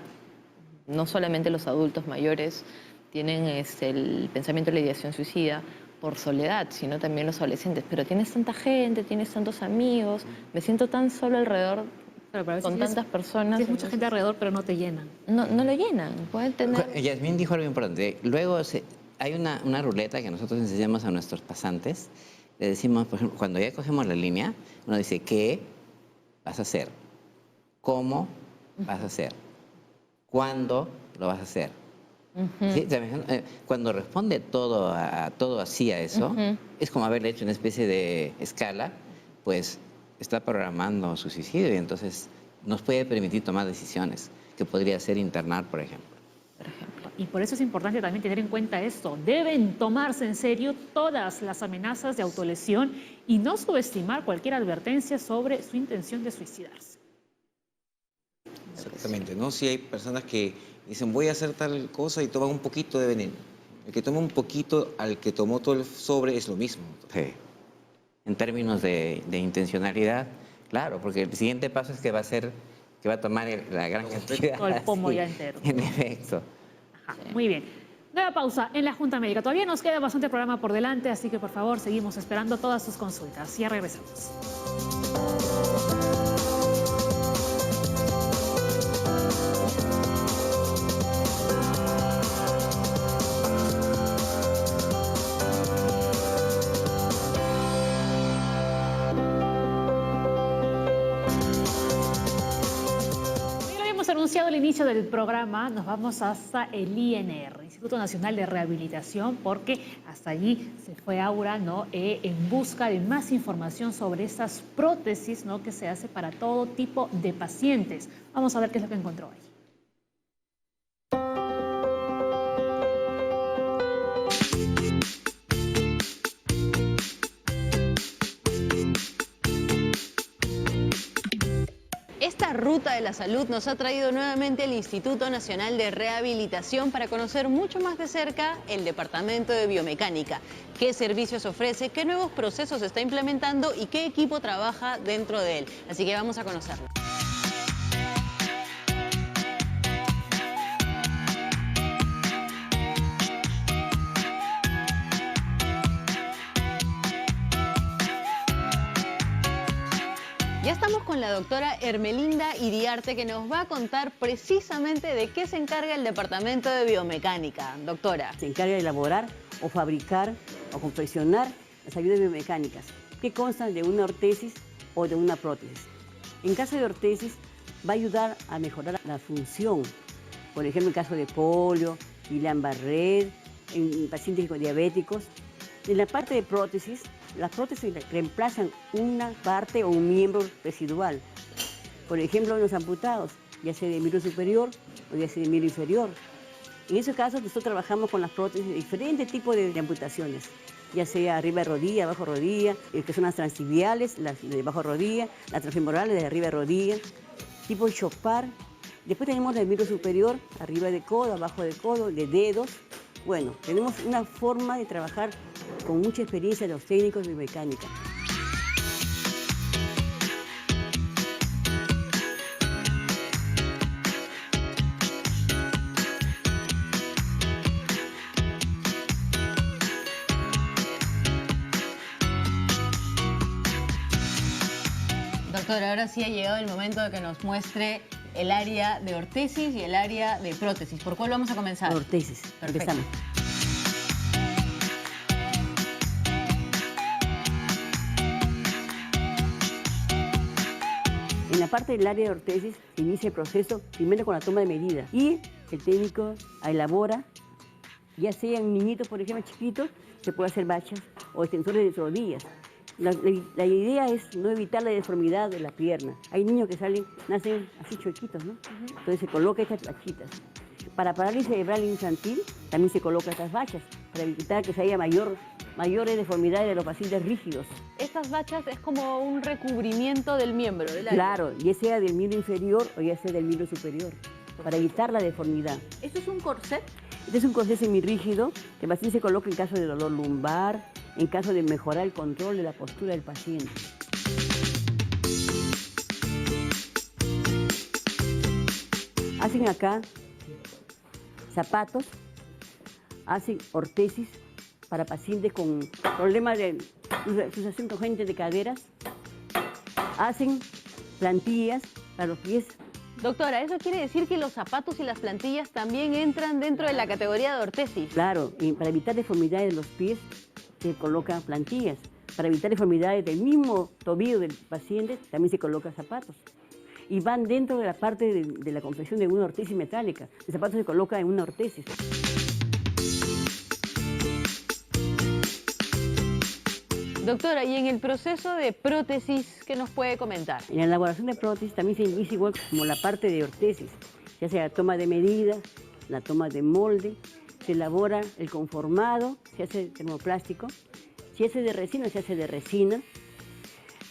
No solamente los adultos mayores tienen el pensamiento de la ideación suicida por soledad, sino también los adolescentes. Pero tienes tanta gente, tienes tantos amigos, me siento tan solo alrededor Claro, pero a veces con tienes- tantas personas. tienes mucha entonces, gente alrededor, pero no te llenan. no lo llenan, pueden tener... Yasmín dijo algo importante. Luego hay una ruleta que nosotros enseñamos a nuestros pasantes. Le decimos, por ejemplo, cuando ya cogemos la línea, uno dice, ¿qué vas a hacer? ¿Cómo vas a hacer? ¿Cuándo lo vas a hacer? ¿Sí? Cuando responde todo así a eso, es como haberle hecho una especie de escala, pues está programando su suicidio y entonces nos puede permitir tomar decisiones, que podría ser internar, por ejemplo. Y por eso es importante también tener en cuenta esto. Deben tomarse en serio todas las amenazas de autolesión y no subestimar cualquier advertencia sobre su intención de suicidarse. Exactamente, ¿no? Si hay personas que dicen voy a hacer tal cosa y toman un poquito de veneno. El que toma un poquito al que tomó todo el sobre es lo mismo. Sí. En términos de intencionalidad, claro, porque el siguiente paso es que va a tomar la gran cantidad. Todo el pomo sí, ya entero. En efecto. Ajá, muy bien. Nueva pausa en la Junta Médica. Todavía nos queda bastante programa por delante, así que por favor seguimos esperando todas sus consultas. Ya regresamos. Anunciado el inicio del programa, nos vamos hasta el INR, Instituto Nacional de Rehabilitación, porque hasta allí se fue Aura, ¿no? En busca de más información sobre estas prótesis, ¿no? Que se hace para todo tipo de pacientes. Vamos a ver qué es lo que encontró ahí. Esta ruta de la salud nos ha traído nuevamente al Instituto Nacional de Rehabilitación para conocer mucho más de cerca el Departamento de Biomecánica, qué servicios ofrece, qué nuevos procesos está implementando y qué equipo trabaja dentro de él. Así que vamos a conocerlo. Ya estamos con la doctora Hermelinda Iriarte, que nos va a contar precisamente de qué se encarga el Departamento de Biomecánica. Doctora. Se encarga de elaborar o fabricar o confeccionar las ayudas biomecánicas que constan de una ortesis o de una prótesis. En caso de ortesis, va a ayudar a mejorar la función. Por ejemplo, en caso de polio, Guillain-Barré, en pacientes diabéticos. En la parte de prótesis, las prótesis reemplazan una parte o un miembro residual. Por ejemplo, en los amputados, ya sea de miembro superior o ya sea de miembro inferior. En esos casos, nosotros trabajamos con las prótesis de diferentes tipos de amputaciones, ya sea arriba de rodilla, abajo de rodilla, que son las transtibiales, las de abajo de rodilla, las transfemorales de arriba de rodilla, tipo Chopard. Después tenemos el miembro superior, arriba de codo, abajo de codo, de dedos. Bueno, tenemos una forma de trabajar con mucha experiencia de los técnicos de biomecánica. Doctora, ahora sí ha llegado el momento de que nos muestre el área de ortesis y el área de prótesis. ¿Por cuál vamos a comenzar? Ortesis. Perfecto. Empezamos. En la parte del área de ortesis se inicia el proceso primero con la toma de medidas y el técnico elabora, ya sean niñitos, por ejemplo, chiquitos, se puede hacer bachas o extensores de rodillas. La idea es no evitar la deformidad de la pierna. Hay niños que nacen así chuequitos, ¿no? Entonces se coloca estas bachitas. Para parálisis cerebral infantil también se colocan estas bachas para evitar que se haya mayores deformidades de los pacientes rígidos. Estas bachas es como un recubrimiento del miembro, del área. Claro, ya sea del miembro inferior o ya sea del miembro superior, para evitar la deformidad. ¿Esto es un corset? Este es un corset semirrígido que el paciente se coloca en caso de dolor lumbar, en caso de mejorar el control de la postura del paciente. Hacen acá zapatos, hacen ortesis para pacientes con problemas de sucesión congénita de caderas, hacen plantillas para los pies. Doctora, ¿eso quiere decir que los zapatos y las plantillas también entran dentro de la categoría de ortesis? Claro, y para evitar deformidades de los pies se colocan plantillas. Para evitar deformidades del mismo tobillo del paciente también se colocan zapatos. Y van dentro de la parte de la confección de una ortesis metálica. El zapato se coloca en una ortesis. Doctora, y en el proceso de prótesis, ¿qué nos puede comentar? En la elaboración de prótesis también se inicia igual como la parte de ortesis, ya sea toma de medidas, la toma de molde, se elabora el conformado, se hace termoplástico, si hace de resina, se hace de resina.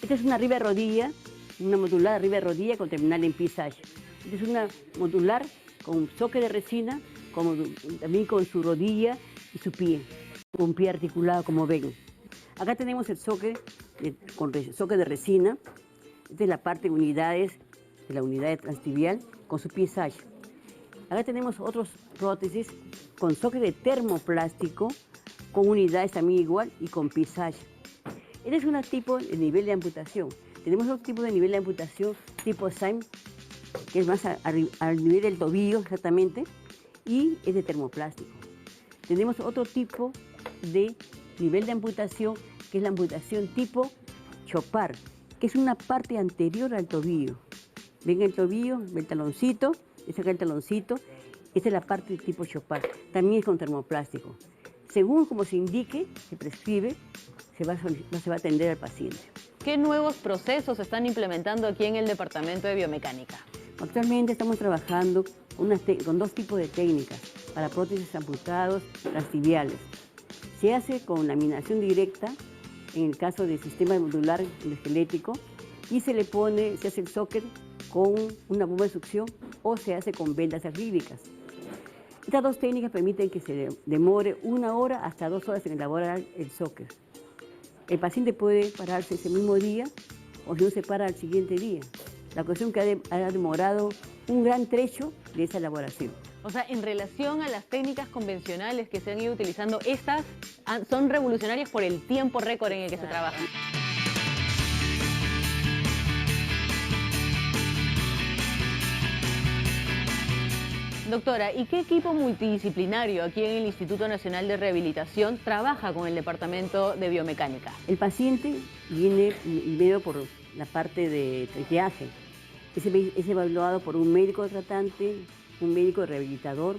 Esta es una arriba de rodilla, una modular arriba de rodilla con terminal en pisage. Esta es una modular con soque de resina, también con su rodilla y su pie, con pie articulado como ven. Acá tenemos el soque con soque de resina. Esta es la parte de unidades de la unidad de transtibial con su pisage. Acá tenemos otros prótesis con soque de termoplástico, con unidades también igual y con pisage. Este es un tipo de nivel de amputación. Tenemos otro tipo de nivel de amputación tipo SIME, que es más al nivel del tobillo exactamente, y es de termoplástico. Tenemos otro tipo de nivel de amputación, que es la amputación tipo Chopard, que es una parte anterior al tobillo. Ven el tobillo, el taloncito, es acá el taloncito, esta es la parte de tipo Chopard, también es con termoplástico. Según como se indique, se prescribe, se va a atender al paciente. ¿Qué nuevos procesos se están implementando aquí en el Departamento de Biomecánica? Actualmente estamos trabajando con dos tipos de técnicas para prótesis amputados transtibiales. Se hace con laminación directa, en el caso del sistema modular esquelético, y se hace el socket con una bomba de succión o se hace con vendas acrílicas. Estas dos técnicas permiten que se demore 1 hora hasta 2 horas en elaborar el socket. El paciente puede pararse ese mismo día o si no se para al siguiente día. La cuestión que ha demorado un gran trecho de esa elaboración. O sea, en relación a las técnicas convencionales que se han ido utilizando, estas son revolucionarias por el tiempo récord en el que se trabaja. Doctora, ¿y qué equipo multidisciplinario aquí en el Instituto Nacional de Rehabilitación trabaja con el Departamento de Biomecánica? El paciente viene primero por la parte de triaje. Es evaluado por un médico tratante, un médico rehabilitador.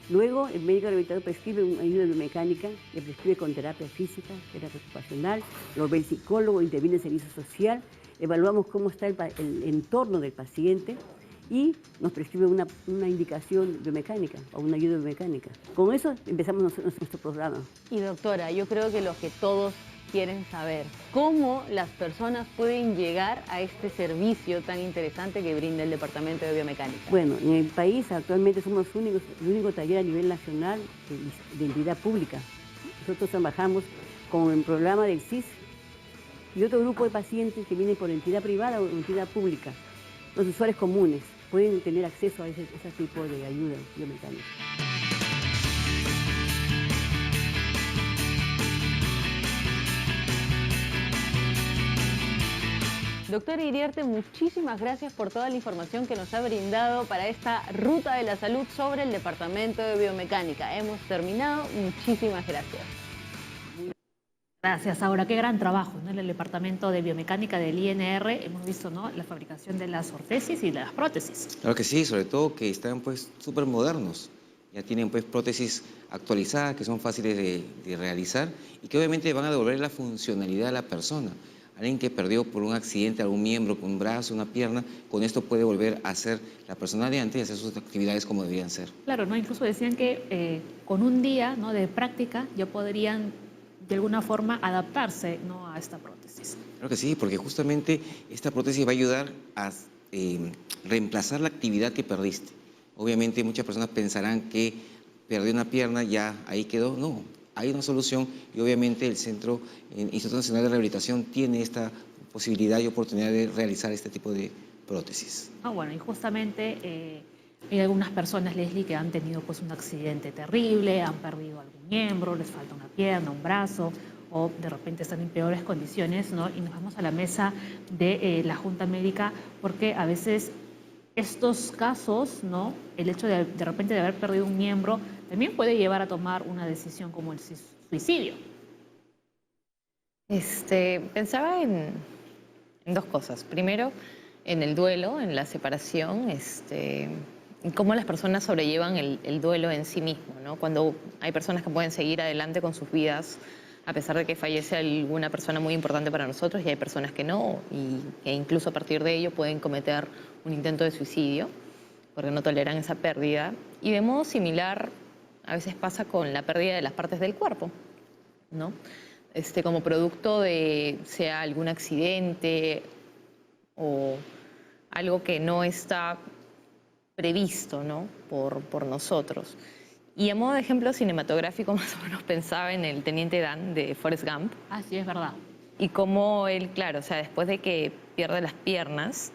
Luego, el médico rehabilitador prescribe una ayuda biomecánica, le prescribe con terapia física, terapia ocupacional, lo ve el psicólogo, interviene el servicio social, evaluamos cómo está el entorno del paciente y nos prescribe una indicación biomecánica o una ayuda biomecánica. Con eso empezamos nuestro programa. Y doctora, yo creo que lo que todos quieren saber, ¿cómo las personas pueden llegar a este servicio tan interesante que brinda el Departamento de Biomecánica? Bueno, en el país actualmente somos el único taller a nivel nacional de entidad pública. Nosotros trabajamos con el programa del CIS y otro grupo de pacientes que vienen por entidad privada o entidad pública. Los usuarios comunes pueden tener acceso a ese tipo de ayuda biomecánica. Doctora Iriarte, muchísimas gracias por toda la información que nos ha brindado para esta ruta de la salud sobre el Departamento de Biomecánica. Hemos terminado. Muchísimas gracias. Gracias. Ahora, qué gran trabajo, ¿no? En el Departamento de Biomecánica del INR hemos visto, ¿no?, la fabricación de las ortesis y de las prótesis. Claro que sí, sobre todo que están pues súper modernos. Ya tienen pues prótesis actualizadas que son fáciles de realizar y que obviamente van a devolver la funcionalidad a la persona. Alguien que perdió por un accidente algún miembro, un brazo, una pierna, con esto puede volver a ser la persona de antes y hacer sus actividades como debían ser. Claro, ¿no? Incluso decían que con un día, ¿no?, de práctica ya podrían de alguna forma adaptarse, ¿no?, a esta prótesis. Claro que sí, porque justamente esta prótesis va a ayudar a reemplazar la actividad que perdiste. Obviamente muchas personas pensarán que perdió una pierna, ya ahí quedó. No, hay una solución y obviamente el Instituto Nacional de Rehabilitación tiene esta posibilidad y oportunidad de realizar este tipo de prótesis. Bueno, y justamente hay algunas personas, Leslie, que han tenido pues un accidente terrible, han perdido algún miembro, les falta una pierna, un brazo, o de repente están en peores condiciones, ¿no? Y nos vamos a la mesa de la Junta Médica porque a veces estos casos, ¿no?, el hecho de repente de haber perdido un miembro también puede llevar a tomar una decisión como el suicidio. Pensaba en dos cosas. Primero, en el duelo, en la separación, y cómo las personas sobrellevan el duelo en sí mismo, ¿no? Cuando hay personas que pueden seguir adelante con sus vidas a pesar de que fallece alguna persona muy importante para nosotros, y hay personas que no, y que incluso a partir de ello pueden cometer un intento de suicidio. porque no toleran esa pérdida. Y de modo similar, a veces pasa con la pérdida de las partes del cuerpo, ¿no? Como producto de, sea algún accidente o algo que no está previsto, ¿no? por nosotros. Y a modo de ejemplo cinematográfico, más o menos pensaba en el Teniente Dan de Forrest Gump. Ah, sí, es verdad. Y cómo él, claro, o sea, después de que pierde las piernas,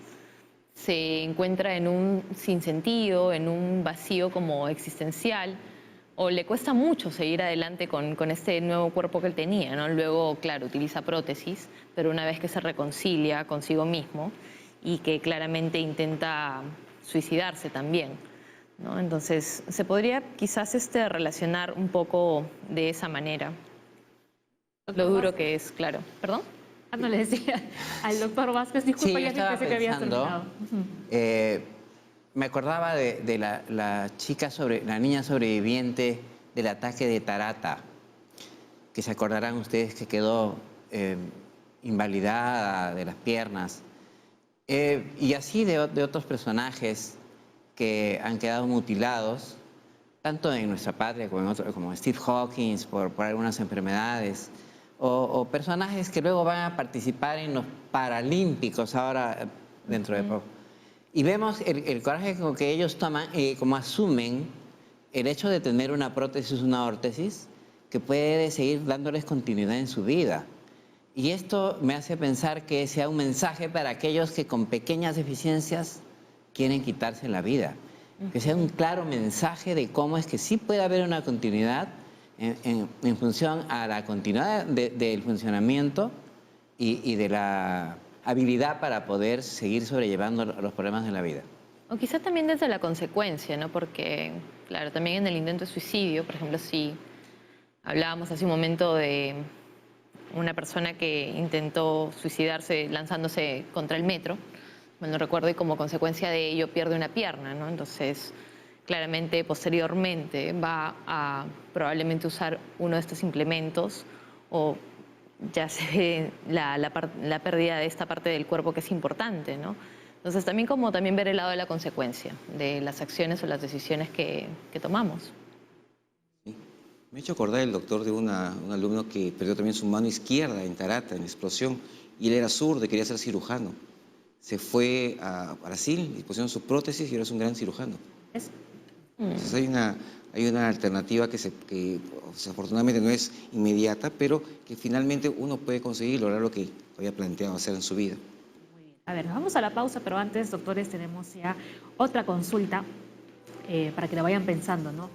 se encuentra en un sinsentido, en un vacío como existencial, o le cuesta mucho seguir adelante con este nuevo cuerpo que él tenía, ¿no? Luego, claro, utiliza prótesis, pero una vez que se reconcilia consigo mismo y que claramente intenta suicidarse también, ¿no? Entonces, se podría quizás relacionar un poco de esa manera. Lo duro que es, claro. ¿Perdón? Ah, no le decía al doctor Vázquez, disculpa, Sí, ya estaba pensé que habías pensando, terminado. me acordaba de la chica la niña sobreviviente del ataque de Tarata, que se acordarán ustedes que quedó invalidada de las piernas. Y así de otros personajes que han quedado mutilados, tanto en nuestra patria como en otros, como Steve Hawking por algunas enfermedades, o personajes que luego van a participar en los Paralímpicos ahora dentro de poco. Y vemos el coraje con que ellos toman, como asumen el hecho de tener una prótesis, una órtesis, que puede seguir dándoles continuidad en su vida. Y esto me hace pensar que sea un mensaje para aquellos que con pequeñas deficiencias quieren quitarse la vida. Que sea un claro mensaje de cómo es que sí puede haber una continuidad en función a la continuidad del funcionamiento y de la habilidad para poder seguir sobrellevando los problemas de la vida. O quizás también desde la consecuencia, ¿no? Porque, claro, también en el intento de suicidio, por ejemplo, si hablábamos hace un momento de una persona que intentó suicidarse lanzándose contra el metro, bueno, recuerdo, y como consecuencia de ello pierde una pierna, ¿no? Entonces, claramente, posteriormente va a probablemente usar uno de estos implementos o ya se ve la pérdida de esta parte del cuerpo que es importante, ¿no? Entonces, también ver el lado de la consecuencia de las acciones o las decisiones que tomamos. Sí. Me he hecho acordar el doctor de un alumno que perdió también su mano izquierda en Tarata, en la explosión, y él era zurdo y quería ser cirujano. Se fue a Brasil y pusieron su prótesis y ahora es un gran cirujano. Entonces hay una alternativa que afortunadamente no es inmediata, pero que finalmente uno puede conseguir lograr lo que había planteado hacer en su vida. Muy bien. A ver, nos vamos a la pausa, pero antes, doctores, tenemos ya otra consulta para que la vayan pensando, ¿no?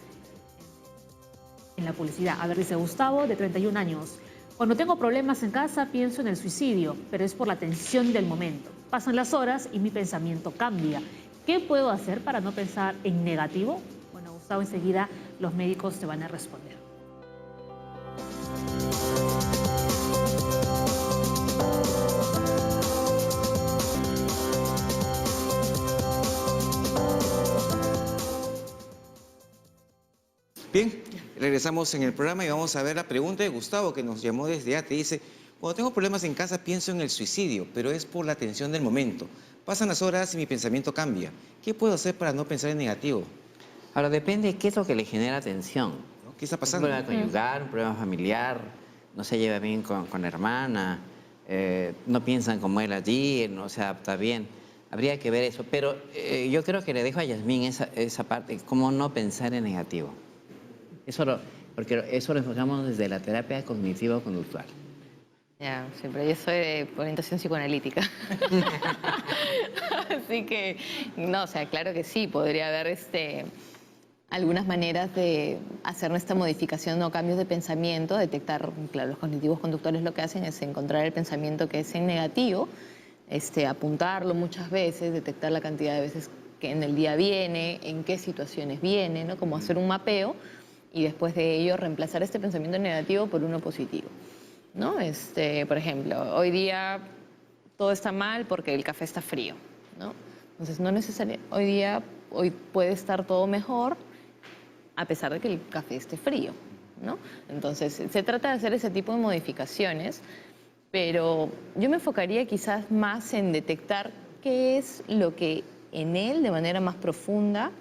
En la publicidad. A ver, dice Gustavo, de 31 años. Cuando tengo problemas en casa pienso en el suicidio, pero es por la tensión del momento. Pasan las horas y mi pensamiento cambia. ¿Qué puedo hacer para no pensar en negativo? Bueno, Gustavo, enseguida los médicos te van a responder. Bien, regresamos en el programa y vamos a ver la pregunta de Gustavo, que nos llamó desde ATE. Dice, cuando tengo problemas en casa pienso en el suicidio, pero es por la tensión del momento. Pasan las horas y mi pensamiento cambia. ¿Qué puedo hacer para no pensar en negativo? Ahora, depende qué es lo que le genera tensión. ¿No? ¿Qué está pasando? Un problema conyugal, un problema familiar, no se lleva bien con la hermana, no piensan como él allí, no se adapta bien. Habría que ver eso, pero yo creo que le dejo a Yasmín esa parte, cómo no pensar en negativo. Porque eso lo enfocamos desde la terapia cognitivo-conductual. Ya, siempre yo soy de orientación psicoanalítica. Así que, no, o sea, claro que sí, podría haber algunas maneras de hacer esta modificación o cambios de pensamiento, detectar, claro, los cognitivos conductuales lo que hacen es encontrar el pensamiento que es en negativo, apuntarlo muchas veces, detectar la cantidad de veces que en el día viene, en qué situaciones viene, ¿no? Como hacer un mapeo y después de ello reemplazar este pensamiento negativo por uno positivo, ¿no? Por ejemplo, hoy día todo está mal porque el café está frío, ¿no? Entonces, no necesariamente, hoy puede estar todo mejor a pesar de que el café esté frío, ¿no? Entonces, se trata de hacer ese tipo de modificaciones, pero yo me enfocaría quizás más en detectar qué es lo que en él de manera más profunda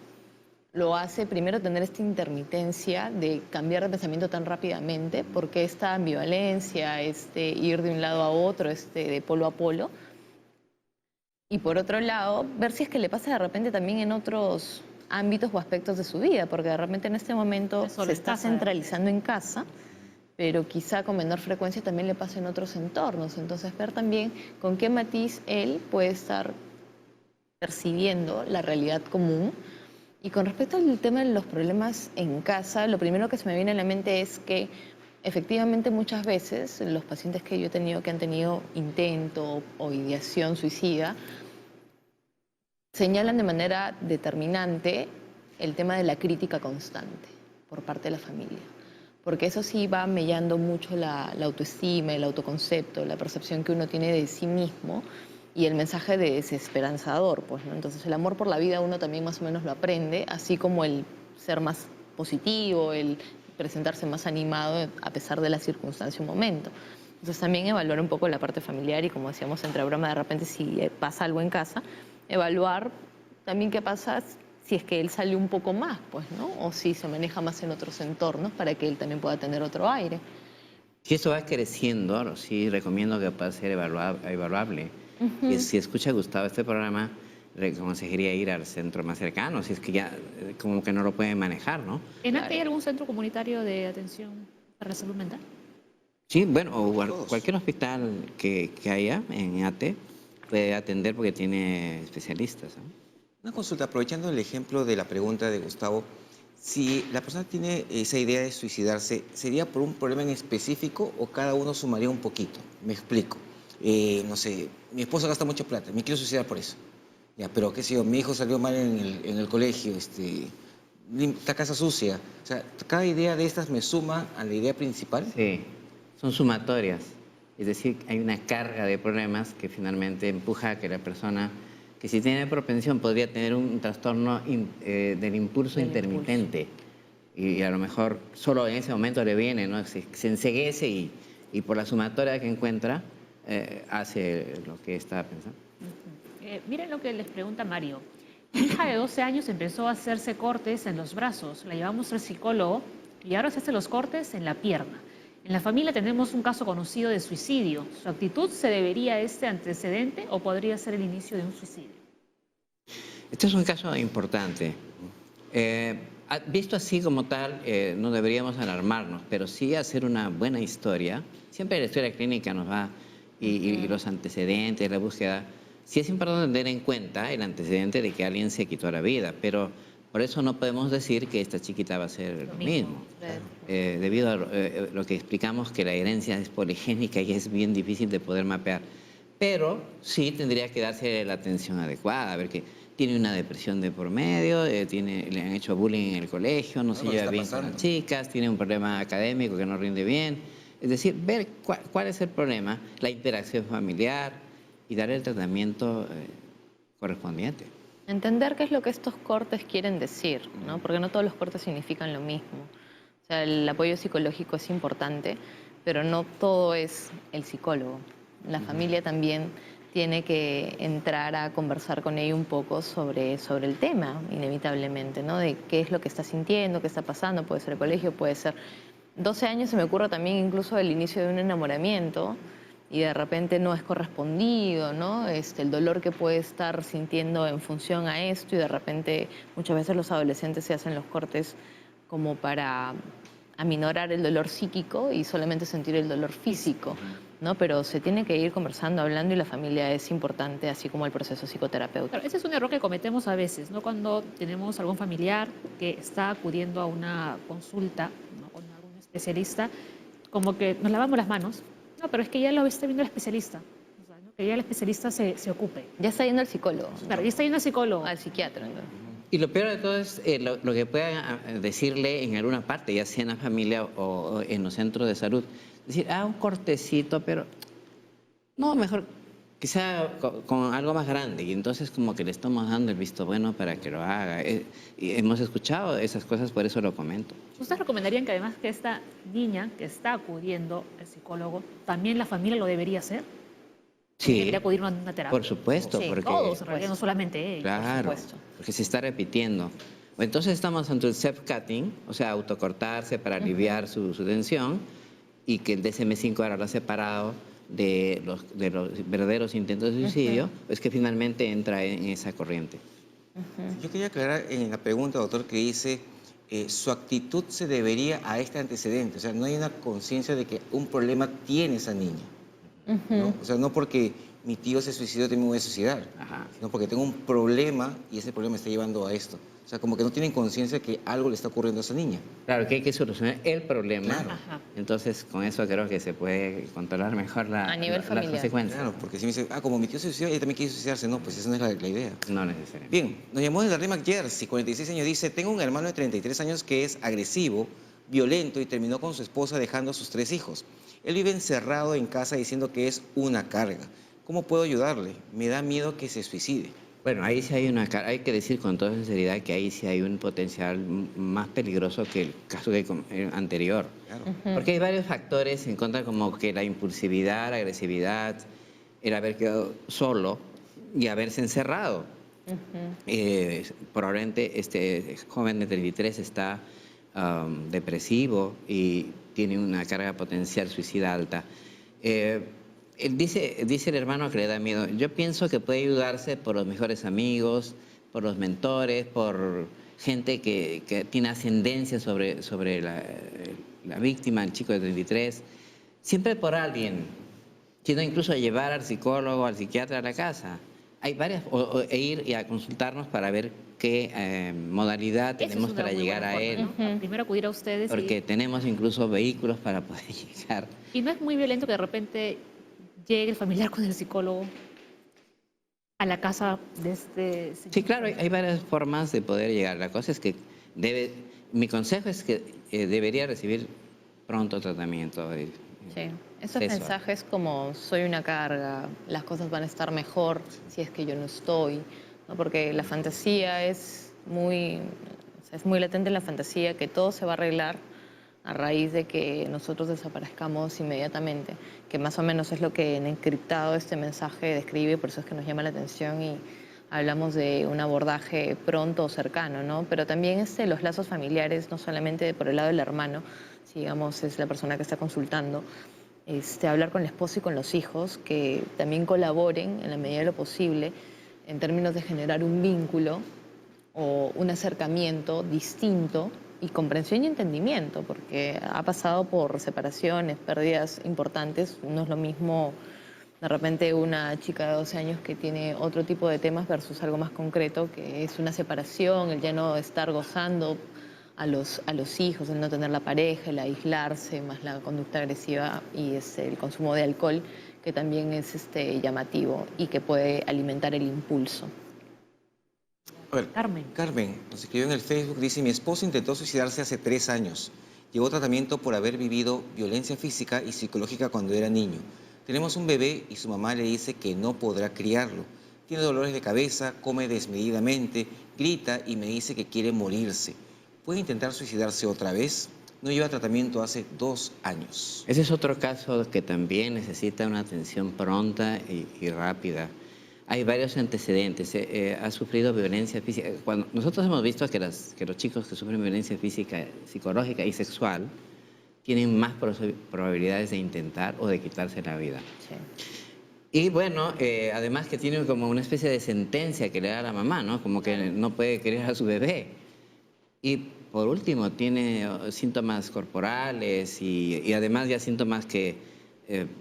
lo hace primero tener esta intermitencia de cambiar de pensamiento tan rápidamente, porque esta ambivalencia, ir de un lado a otro, de polo a polo. Y por otro lado, ver si es que le pasa de repente también en otros ámbitos o aspectos de su vida, porque de repente en este momento se está centralizando en casa, pero quizá con menor frecuencia también le pasa en otros entornos. Entonces ver también con qué matiz él puede estar percibiendo la realidad común. Y con respecto al tema de los problemas en casa, lo primero que se me viene a la mente es que efectivamente muchas veces los pacientes que yo he tenido que han tenido intento o ideación suicida señalan de manera determinante el tema de la crítica constante por parte de la familia. Porque eso sí va mellando mucho la autoestima, el autoconcepto, la percepción que uno tiene de sí mismo y el mensaje de desesperanzador, pues, ¿no? Entonces el amor por la vida uno también más o menos lo aprende, así como el ser más positivo, el presentarse más animado a pesar de la circunstancia un momento. Entonces también evaluar un poco la parte familiar y, como decíamos entre broma, de repente si pasa algo en casa, evaluar también qué pasa si es que él sale un poco más, pues, ¿no? O si se maneja más en otros entornos para que él también pueda tener otro aire. Si esto va creciendo, sí recomiendo que pueda ser evaluable. Y si escucha Gustavo este programa, le aconsejaría ir al centro más cercano, si es que ya como que no lo pueden manejar, ¿no? ¿En ATE hay algún centro comunitario de atención para la salud mental? Sí, bueno, o cualquier hospital que haya en ATE puede atender porque tiene especialistas, ¿no? Una consulta, aprovechando el ejemplo de la pregunta de Gustavo, si la persona tiene esa idea de suicidarse, ¿sería por un problema en específico o cada uno sumaría un poquito? Me explico. No sé, mi esposo gasta mucha plata, me quiero suicidar por eso. Ya, pero qué sé yo, mi hijo salió mal en el colegio, esta casa sucia. O sea, cada idea de estas me suma a la idea principal. Sí, son sumatorias. Es decir, hay una carga de problemas que finalmente empuja a que la persona, que si tiene propensión, podría tener un trastorno del impulso intermitente. Y a lo mejor solo en ese momento le viene, ¿no? Se enceguece y por la sumatoria que encuentra, hace lo que estaba pensando. Miren lo que les pregunta Mario. Mi hija de 12 años empezó a hacerse cortes en los brazos. La llevamos al psicólogo y ahora se hace los cortes en la pierna. En la familia tenemos un caso conocido de suicidio. ¿Su actitud se debería a este antecedente o podría ser el inicio de un suicidio? Este es un caso importante. Visto así como tal, no deberíamos alarmarnos, pero sí hacer una buena historia. Siempre la historia clínica nos va, y los antecedentes, la búsqueda. Sí es importante tener en cuenta el antecedente de que alguien se quitó la vida, pero por eso no podemos decir que esta chiquita va a ser lo mismo. Debido a lo que explicamos, que la herencia es poligénica y es bien difícil de poder mapear. Pero sí tendría que darse la atención adecuada, a ver que tiene una depresión de por medio, le han hecho bullying en el colegio, no se lleva bien con las chicas, tiene un problema académico que no rinde bien. Es decir, ver cuál es el problema, la interacción familiar y dar el tratamiento correspondiente. Entender qué es lo que estos cortes quieren decir, ¿no? Porque no todos los cortes significan lo mismo. O sea, el apoyo psicológico es importante, pero no todo es el psicólogo. La familia también tiene que entrar a conversar con ella un poco sobre el tema, inevitablemente, ¿no? De qué es lo que está sintiendo, qué está pasando, puede ser el colegio, puede ser... 12 años se me ocurre también incluso el inicio de un enamoramiento y de repente no es correspondido, ¿no? El dolor que puede estar sintiendo en función a esto y de repente muchas veces los adolescentes se hacen los cortes como para aminorar el dolor psíquico y solamente sentir el dolor físico, ¿no? Pero se tiene que ir conversando, hablando y la familia es importante, así como el proceso psicoterapéutico. Claro, ese es un error que cometemos a veces, ¿no? Cuando tenemos algún familiar que está acudiendo a una consulta, ¿no? Con algún especialista, como que nos lavamos las manos. No, pero es que ya lo está viendo el especialista. O sea, ¿no? Que ya el especialista se ocupe. Ya está yendo al psicólogo. Claro, ya está yendo al psicólogo. Al psiquiatra, entonces. Y lo peor de todo es lo que puedan decirle en alguna parte, ya sea en la familia o en los centros de salud. Decir, un cortecito, pero no, mejor quizá con algo más grande. Y entonces como que le estamos dando el visto bueno para que lo haga. Y hemos escuchado esas cosas, por eso lo comento. ¿Ustedes recomendarían que además que esta niña que está acudiendo al psicólogo, también la familia lo debería hacer? Sí. Debería acudir a una terapia. Por supuesto, Sí, porque... Todos, en realidad, no solamente ellos. Claro, supuesto. porque se está repitiendo. Entonces estamos ante el self-cutting, o sea, autocortarse para aliviar su tensión, y que el DSM-5 ahora lo ha separado de los verdaderos intentos de suicidio, es que finalmente entra en esa corriente. Yo quería aclarar en la pregunta, doctor, que dice, su actitud se debería a este antecedente. O sea, no hay una conciencia de que un problema tiene esa niña. ¿No? O sea, no porque mi tío se suicidó, también me voy a suicidar. Ajá. Sino porque tengo un problema y ese problema me está llevando a esto. O sea, como que no tienen conciencia que algo le está ocurriendo a esa niña. Claro, que hay que solucionar el problema. Claro. Ajá. Entonces, con eso creo que se puede controlar mejor A nivel las familiar. consecuencias. Claro, porque si me dice, como mi tío se suicidó, ella también quiere suicidarse. No, pues esa no es la idea. No necesariamente. Bien, nos llamó desde Rimac Jersey, 46 años, dice, tengo un hermano de 33 años que es agresivo, violento y terminó con su esposa dejando a sus 3 hijos. Él vive encerrado en casa diciendo que es una carga. ¿Cómo puedo ayudarle? Me da miedo que se suicide. Bueno, ahí sí hay que decir con toda sinceridad que ahí sí hay un potencial más peligroso que el caso anterior. Claro. Porque hay varios factores en contra, como que la impulsividad, la agresividad, el haber quedado solo y haberse encerrado. Probablemente este joven de 33 está depresivo y tiene una carga potencial suicida alta. Dice el hermano que le da miedo. Yo pienso que puede ayudarse por los mejores amigos, por los mentores, por gente que tiene ascendencia sobre la víctima, el chico de 33. Siempre por alguien, sino incluso llevar al psicólogo, al psiquiatra a la casa. Hay varias, e ir y a consultarnos para ver qué modalidad Esa es tenemos una para muy llegar buena a él. forma, ¿no? Primero acudir a ustedes. Porque tenemos incluso vehículos para poder llegar. Y no es muy violento que de repente llegue el familiar con el psicólogo a la casa de este señor. Sí, claro, hay varias formas de poder llegar. La cosa es que mi consejo es que debería recibir pronto tratamiento. Sí, esos mensajes como soy una carga, las cosas van a estar mejor si es que yo no estoy, ¿no? Porque la fantasía es muy latente en la fantasía que todo se va a arreglar a raíz de que nosotros desaparezcamos inmediatamente, que más o menos es lo que en encriptado este mensaje describe, por eso es que nos llama la atención y hablamos de un abordaje pronto o cercano, ¿no? Pero también los lazos familiares, no solamente por el lado del hermano, si digamos es la persona que está consultando, hablar con el esposo y con los hijos, que también colaboren en la medida de lo posible en términos de generar un vínculo o un acercamiento distinto y comprensión y entendimiento, porque ha pasado por separaciones, pérdidas importantes. No es lo mismo de repente una chica de 12 años que tiene otro tipo de temas versus algo más concreto, que es una separación, el ya no estar gozando a los hijos, el no tener la pareja, el aislarse, más la conducta agresiva y el consumo de alcohol, que también es llamativo y que puede alimentar el impulso. A ver, Carmen. Carmen nos escribió en el Facebook, dice, mi esposo intentó suicidarse hace 3 años. Llevó tratamiento por haber vivido violencia física y psicológica cuando era niño. Tenemos un bebé y su mamá le dice que no podrá criarlo. Tiene dolores de cabeza, come desmedidamente, grita y me dice que quiere morirse. ¿Puede intentar suicidarse otra vez? No lleva tratamiento hace 2 años. Ese es otro caso que también necesita una atención pronta y rápida. Hay varios antecedentes. Ha sufrido violencia física. Nosotros hemos visto que los chicos que sufren violencia física, psicológica y sexual tienen más probabilidades de intentar o de quitarse la vida. Sí. Y bueno, además que tiene como una especie de sentencia que le da a la mamá, ¿no? Como que no puede criar a su bebé. Y por último, tiene síntomas corporales y además ya síntomas que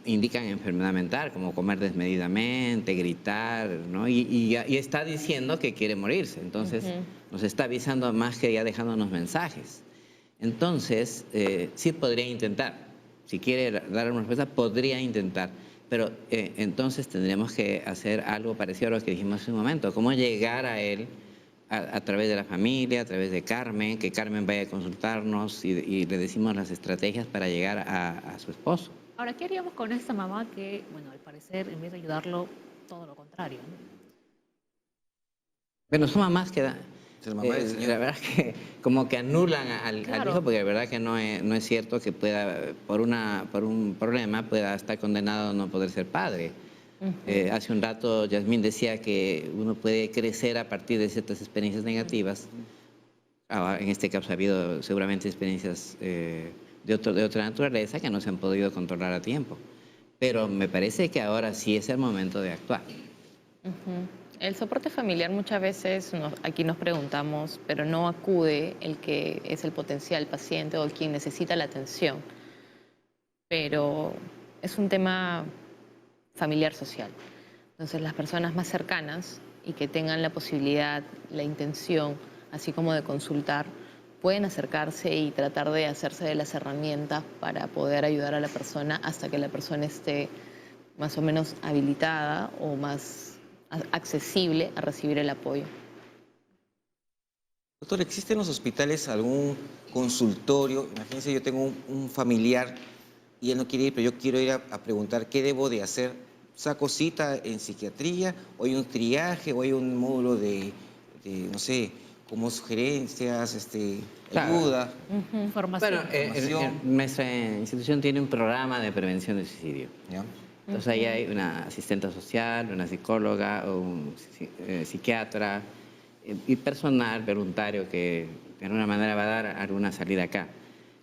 indican enfermedad mental, como comer desmedidamente, gritar, ¿no? Y está diciendo que quiere morirse. Entonces, nos está avisando más que ya dejándonos mensajes. Entonces, sí podría intentar. Si quiere dar una respuesta, podría intentar. Pero entonces tendríamos que hacer algo parecido a lo que dijimos hace un momento. ¿Cómo llegar a él a través de la familia, a través de Carmen, que Carmen vaya a consultarnos y le decimos las estrategias para llegar a su esposo? Ahora, ¿qué haríamos con esta mamá que, bueno, al parecer, en vez de ayudarlo, todo lo contrario, ¿no? Bueno, son mamás que La verdad es que como que anulan al Claro. hijo, porque la verdad que no es cierto que pueda, por un problema, pueda estar condenado a no poder ser padre. Hace un rato Yasmín decía que uno puede crecer a partir de ciertas experiencias negativas. En este caso ha habido seguramente experiencias de otra naturaleza que no se han podido controlar a tiempo. Pero me parece que ahora sí es el momento de actuar. El soporte familiar muchas veces, aquí nos preguntamos, pero no acude el que es el potencial paciente o el quien necesita la atención. Pero es un tema familiar social. Entonces las personas más cercanas y que tengan la posibilidad, la intención, así como de consultar, pueden acercarse y tratar de hacerse de las herramientas para poder ayudar a la persona hasta que la persona esté más o menos habilitada o más accesible a recibir el apoyo. Doctor, ¿existe en los hospitales algún consultorio? Imagínense, yo tengo un familiar y él no quiere ir, pero yo quiero ir a preguntar qué debo de hacer. ¿Saco cita en psiquiatría? ¿O hay un triaje? ¿O hay un módulo de no sé, como sugerencias, Claro. ayuda? Información. Bueno, nuestra institución tiene un programa de prevención del suicidio. ¿Ya? Entonces ahí hay una asistente social, una psicóloga, o un psiquiatra y personal voluntario que de alguna manera va a dar alguna salida acá.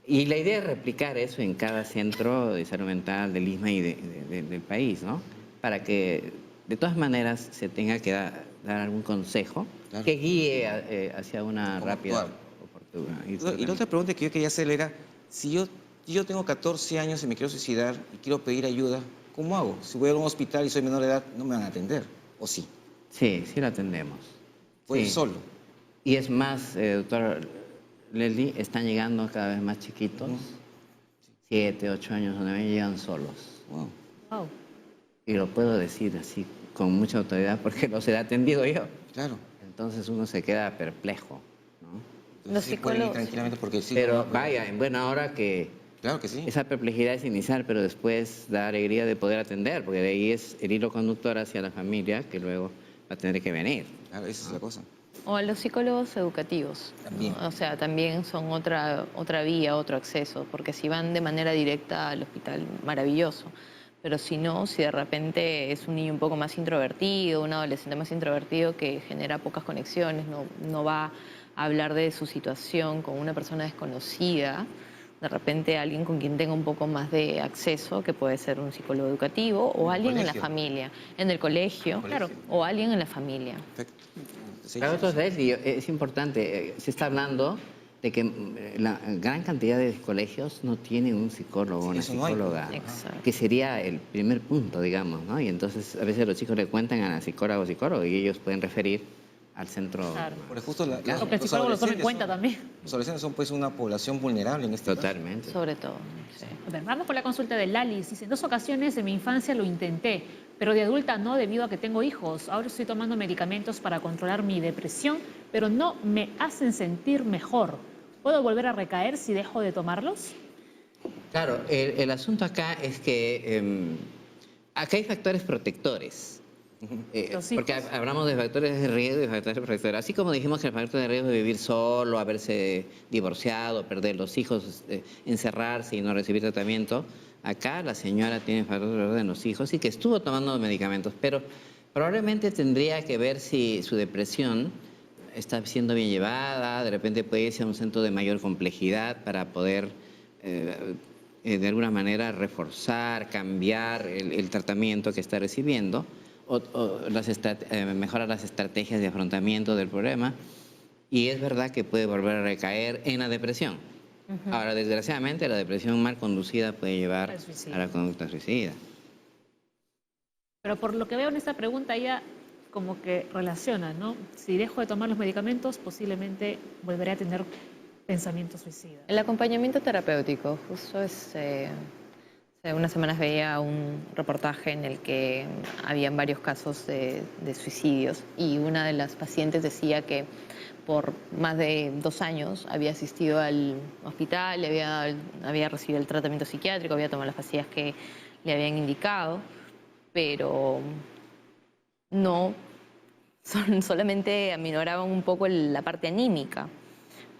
Y la idea es replicar eso en cada centro de salud mental del ISMA y del país, ¿no? Para que de todas maneras se tenga que dar algún consejo Claro. que guíe hacia una ¿Cómo rápida actuar? oportunidad. Y la otra pregunta que yo quería hacerle era, si yo tengo 14 años y me quiero suicidar y quiero pedir ayuda, ¿cómo hago? Si voy a un hospital y soy menor de edad, no me van a atender, ¿o sí? Sí, sí la atendemos. ¿Puedo ir Sí. solo? Y es más, doctor Leslie, están llegando cada vez más chiquitos, 7, 8 años, 9, llegan solos. Wow. Wow. Y lo puedo decir así con mucha autoridad porque los he atendido yo. Claro. Entonces uno se queda perplejo, ¿no? Entonces, Los sí pueden ir psicólogos- tranquilamente porque sí. Pero vaya, en buena hora que Claro que sí. esa perplejidad es inicial, pero después da alegría de poder atender, porque de ahí es el hilo conductor hacia la familia que luego va a tener que venir. Claro, esa es la cosa. O a los psicólogos educativos. También. O sea, también son otra vía, otro acceso, porque si van de manera directa al hospital, maravilloso. Pero si no, si de repente es un niño un poco más introvertido, un adolescente más introvertido que genera pocas conexiones, no va a hablar de su situación con una persona desconocida, de repente alguien con quien tenga un poco más de acceso, que puede ser un psicólogo educativo o alguien en la colegio. familia, en el colegio, claro, o alguien en la familia. Perfecto. Sí, Para sí, otros, sí. Leslie, es importante, se está hablando de que la gran cantidad de colegios no tiene un psicólogo o Sí, una eso no hay. psicóloga, Exacto. que sería el primer punto, digamos, ¿no? Y entonces a veces los chicos le cuentan a la psicóloga o psicólogo y ellos pueden referir al centro. Claro. Porque justo Claro. O que el psicólogo lo tome en cuenta también. Los adolescentes son pues una población vulnerable en este caso. Totalmente. Sobre todo. Sí. A ver, vamos con la consulta de Lalis. Dice, en 2 ocasiones en mi infancia lo intenté, pero de adulta no debido a que tengo hijos. Ahora estoy tomando medicamentos para controlar mi depresión, pero no me hacen sentir mejor. ¿Puedo volver a recaer si dejo de tomarlos? Claro, el asunto acá es que acá hay factores protectores. Los Porque hijos. hablamos de factores de riesgo y factores protectores. Así como dijimos que el factor de riesgo es vivir solo, haberse divorciado, perder los hijos, encerrarse y no recibir tratamiento, acá la señora tiene el factor de riesgo en los hijos y que estuvo tomando medicamentos, pero probablemente tendría que ver si su depresión está siendo bien llevada, de repente puede irse a un centro de mayor complejidad para poder de alguna manera reforzar, cambiar el tratamiento que está recibiendo o mejorar las estrategias de afrontamiento del problema. Y es verdad que puede volver a recaer en la depresión. Ahora, desgraciadamente, la depresión mal conducida puede llevar Al suicidio. a la conducta suicida. Pero por lo que veo en esta pregunta ella como que relaciona, ¿no? Si dejo de tomar los medicamentos, posiblemente volveré a tener pensamientos suicidas. El acompañamiento terapéutico, justo hace unas semanas veía un reportaje en el que habían varios casos de suicidios y una de las pacientes decía que por más de 2 años había asistido al hospital, había recibido el tratamiento psiquiátrico, había tomado las pastillas que le habían indicado, pero no, solamente aminoraban un poco la parte anímica,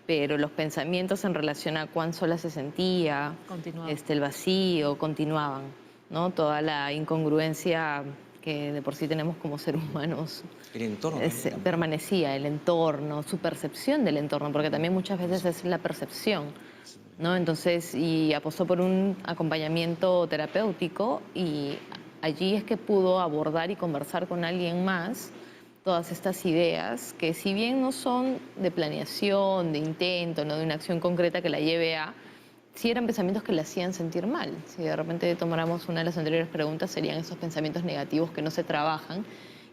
pero los pensamientos en relación a cuán sola se sentía, Continuaba. el vacío, continuaban, ¿no? Toda la incongruencia que de por sí tenemos como seres humanos. El entorno. Permanecía, el entorno, su percepción del entorno, porque también muchas veces es la percepción, ¿no? Entonces, y apostó por un acompañamiento terapéutico y allí es que pudo abordar y conversar con alguien más todas estas ideas que, si bien no son de planeación, de intento, no de una acción concreta que la lleve a, sí eran pensamientos que le hacían sentir mal. Si de repente tomáramos una de las anteriores preguntas, serían esos pensamientos negativos que no se trabajan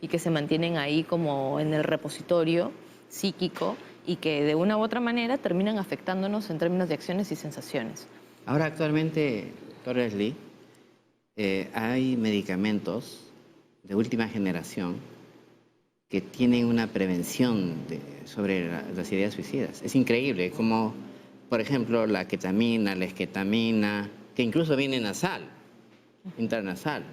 y que se mantienen ahí como en el repositorio psíquico y que de una u otra manera terminan afectándonos en términos de acciones y sensaciones. Ahora, actualmente, doctor Leslie, hay medicamentos de última generación que tienen una prevención sobre las ideas suicidas. Es increíble, como por ejemplo la ketamina, la esketamina, que incluso viene nasal, intranasal,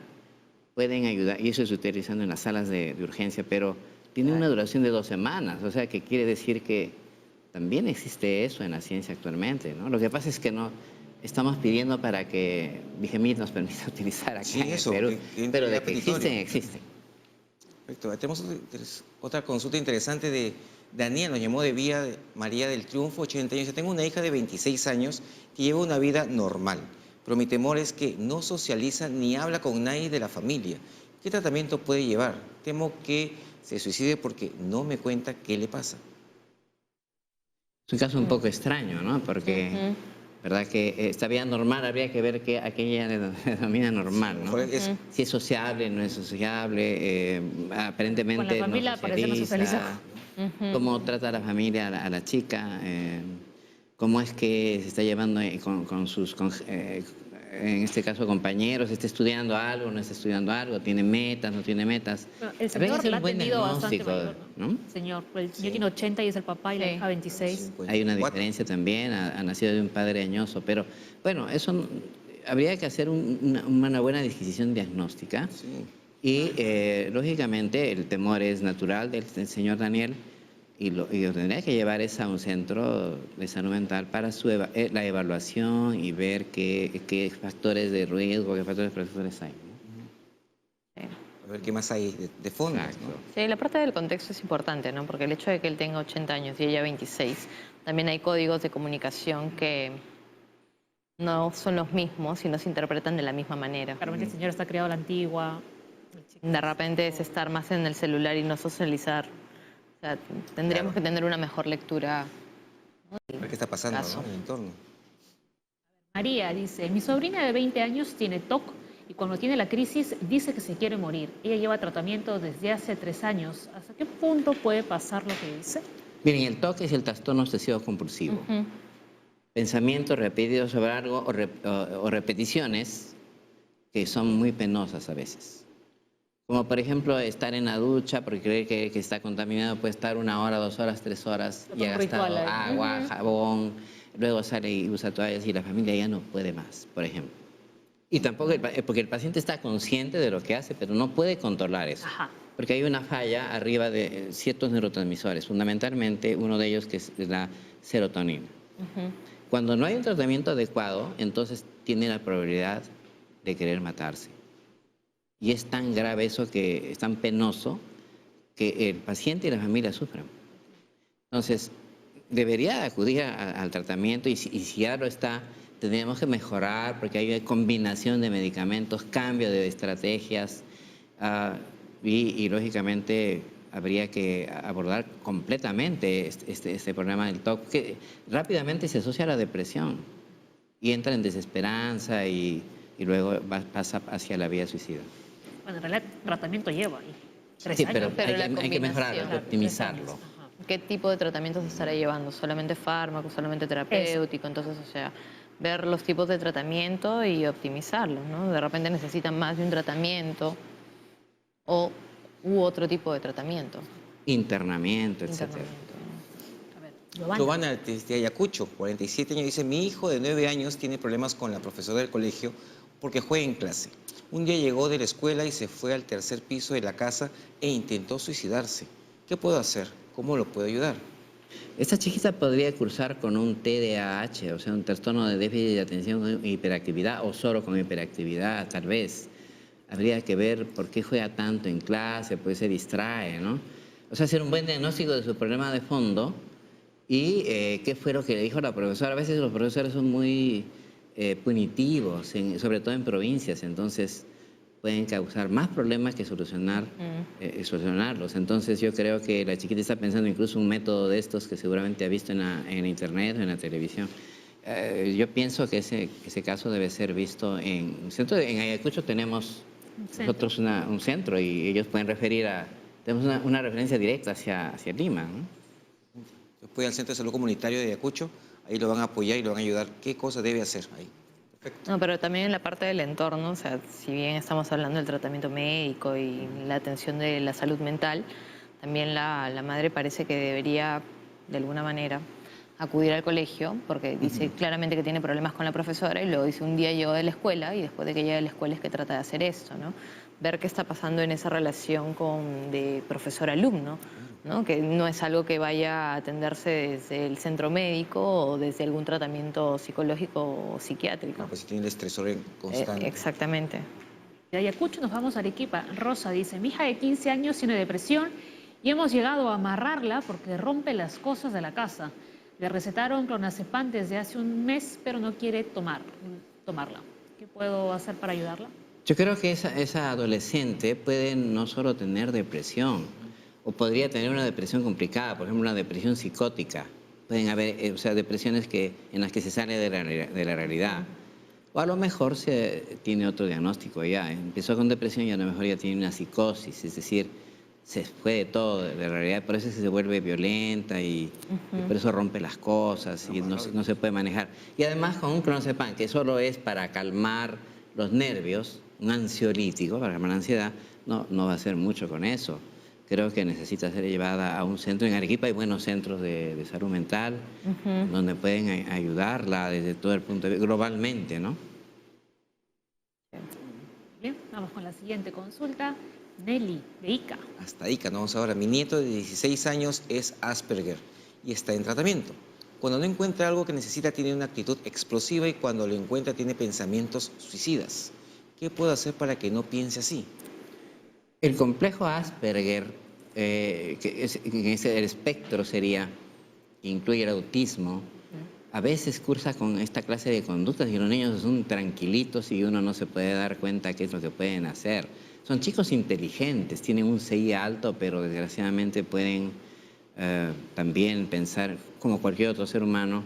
pueden ayudar, y eso se está utilizando en las salas de urgencia, pero tiene una duración de 2 semanas, o sea que quiere decir que también existe eso en la ciencia actualmente, ¿no? Lo que pasa es que no estamos pidiendo para que Vigemil nos permita utilizar acá en el Perú, pero de que existen, existen. Perfecto. Tenemos otra consulta interesante de Daniel, nos llamó de Vía María del Triunfo, 80 años. Yo tengo una hija de 26 años que lleva una vida normal, pero mi temor es que no socializa ni habla con nadie de la familia. ¿Qué tratamiento puede llevar? Temo que se suicide porque no me cuenta qué le pasa. Es un caso un poco extraño, ¿no? Porque, ¿verdad? Que esta vida normal habría que ver que aquella le denomina normal, ¿no? Si es sociable, no es sociable, aparentemente con la familia no parece no socializa. Cómo trata la familia a la chica, cómo es que se está llevando con sus, en este caso, compañeros, está estudiando algo, no está estudiando algo, tiene metas, no tiene metas. Bueno, el señor la ha tenido bastante mayor, ¿no? Señor, el señor tiene 80 y es el papá y la hija 26. Hay una diferencia también, ha nacido de un padre añoso, pero bueno, eso habría que hacer una buena disquisición diagnóstica. Sí. Y lógicamente el temor es natural del señor Daniel y lo tendría que llevar es a un centro de salud mental para la evaluación y ver qué factores de riesgo, qué factores protectores hay, ¿no? A ver qué más hay de fondo, ¿no? Sí, la parte del contexto es importante, ¿no? Porque el hecho de que él tenga 80 años y ella 26, también hay códigos de comunicación que no son los mismos y no se interpretan de la misma manera. Claramente el señor está criado a la antigua. De repente es estar más en el celular y no socializar. O sea, tendríamos que tener una mejor lectura. A ver qué está pasando, ¿no? En el entorno. María dice, mi sobrina de 20 años tiene TOC y cuando tiene la crisis dice que se quiere morir. Ella lleva tratamiento desde hace 3 años. ¿Hasta qué punto puede pasar lo que dice? Miren, el TOC es el trastorno obsesivo compulsivo. Pensamientos repetidos sobre algo o repeticiones que son muy penosas a veces. Como por ejemplo estar en la ducha porque cree que está contaminado, puede estar 1 hora, 2 horas, 3 horas y ha gastado agua, jabón, luego sale y usa toallas y la familia ya no puede más, por ejemplo. Y tampoco, porque el paciente está consciente de lo que hace, pero no puede controlar eso. Porque hay una falla arriba de ciertos neurotransmisores, fundamentalmente uno de ellos que es la serotonina. Cuando no hay un tratamiento adecuado, entonces tiene la probabilidad de querer matarse. Y es tan grave eso, que es tan penoso, que el paciente y la familia sufren. Entonces, debería acudir al tratamiento y si ya lo está, tendríamos que mejorar porque hay combinación de medicamentos, cambio de estrategias y lógicamente habría que abordar completamente este problema del TOC, que rápidamente se asocia a la depresión y entra en desesperanza y luego pasa hacia la vía suicida. Bueno, en realidad el tratamiento lleva 3 años. Pero hay que mejorarlo, optimizarlo. ¿Qué tipo de tratamiento se estará llevando? ¿Solamente fármaco, solamente terapéutico? Entonces, o sea, ver los tipos de tratamiento y optimizarlos, ¿no? De repente necesitan más de un tratamiento u otro tipo de tratamiento. Internamiento, etc. Giovanna desde Ayacucho, 47 años, dice, mi hijo de 9 años tiene problemas con la profesora del colegio porque juega en clase. Un día llegó de la escuela y se fue al 3er piso de la casa e intentó suicidarse. ¿Qué puedo hacer? ¿Cómo lo puedo ayudar? Esta chiquita podría cursar con un TDAH, o sea, un trastorno de déficit de atención con hiperactividad o solo con hiperactividad, tal vez. habría que ver por qué juega tanto en clase, por qué se distrae, ¿no? O sea, hacer un buen diagnóstico de su problema de fondo y qué fue lo que le dijo la profesora. A veces los profesores son muy punitivos, sobre todo en provincias, entonces pueden causar más problemas que solucionarlos. Entonces yo creo que la chiquita está pensando incluso un método de estos que seguramente ha visto en internet o en la televisión. Yo pienso que ese caso debe ser visto en un centro. En Ayacucho tenemos nosotros un centro y ellos pueden tenemos una referencia directa hacia Lima, ¿no? Después al Centro de Salud Comunitario de Ayacucho, ahí lo van a apoyar y lo van a ayudar. ¿Qué cosa debe hacer ahí? Perfecto. No, pero también en la parte del entorno, o sea, si bien estamos hablando del tratamiento médico y la atención de la salud mental, también la madre parece que debería, de alguna manera, acudir al colegio, porque dice claramente que tiene problemas con la profesora y luego dice un día llegó de la escuela y después de que llega de la escuela es que trata de hacer esto, ¿no? Ver qué está pasando en esa relación de profesor-alumno, ¿no? Que no es algo que vaya a atenderse desde el centro médico o desde algún tratamiento psicológico o psiquiátrico. No, pues si tiene el estresor constante. Exactamente. De Ayacucho nos vamos a Arequipa. Rosa dice, mi hija de 15 años tiene depresión y hemos llegado a amarrarla porque rompe las cosas de la casa. Le recetaron clonazepam desde hace un mes, pero no quiere tomarla. ¿Qué puedo hacer para ayudarla? Yo creo que esa adolescente puede no solo tener depresión, o podría tener una depresión complicada, por ejemplo, una depresión psicótica. Pueden haber, o sea, depresiones en las que se sale de la realidad. O a lo mejor tiene otro diagnóstico ya. Empezó con depresión y a lo mejor ya tiene una psicosis, es decir, se fue de todo, de la realidad. Por eso se vuelve violenta y por eso rompe las cosas y no se puede manejar. Y además con un clonazepam, que solo es para calmar los nervios, un ansiolítico para calmar la ansiedad, no va a hacer mucho con eso. Creo que necesita ser llevada a un centro. En Arequipa hay buenos centros de salud mental donde pueden ayudarla desde todo el punto de vista, globalmente, ¿no? Bien, vamos con la siguiente consulta. Nelly, de Ica. Hasta Ica, ¿no? Vamos ahora. Mi nieto de 16 años es Asperger y está en tratamiento. Cuando no encuentra algo que necesita, tiene una actitud explosiva y cuando lo encuentra, tiene pensamientos suicidas. ¿Qué puedo hacer para que no piense así? El complejo Asperger, el espectro sería, que incluye el autismo, a veces cursa con esta clase de conductas y los niños son tranquilitos y uno no se puede dar cuenta qué es lo que pueden hacer. Son chicos inteligentes, tienen un CI alto, pero desgraciadamente pueden también pensar como cualquier otro ser humano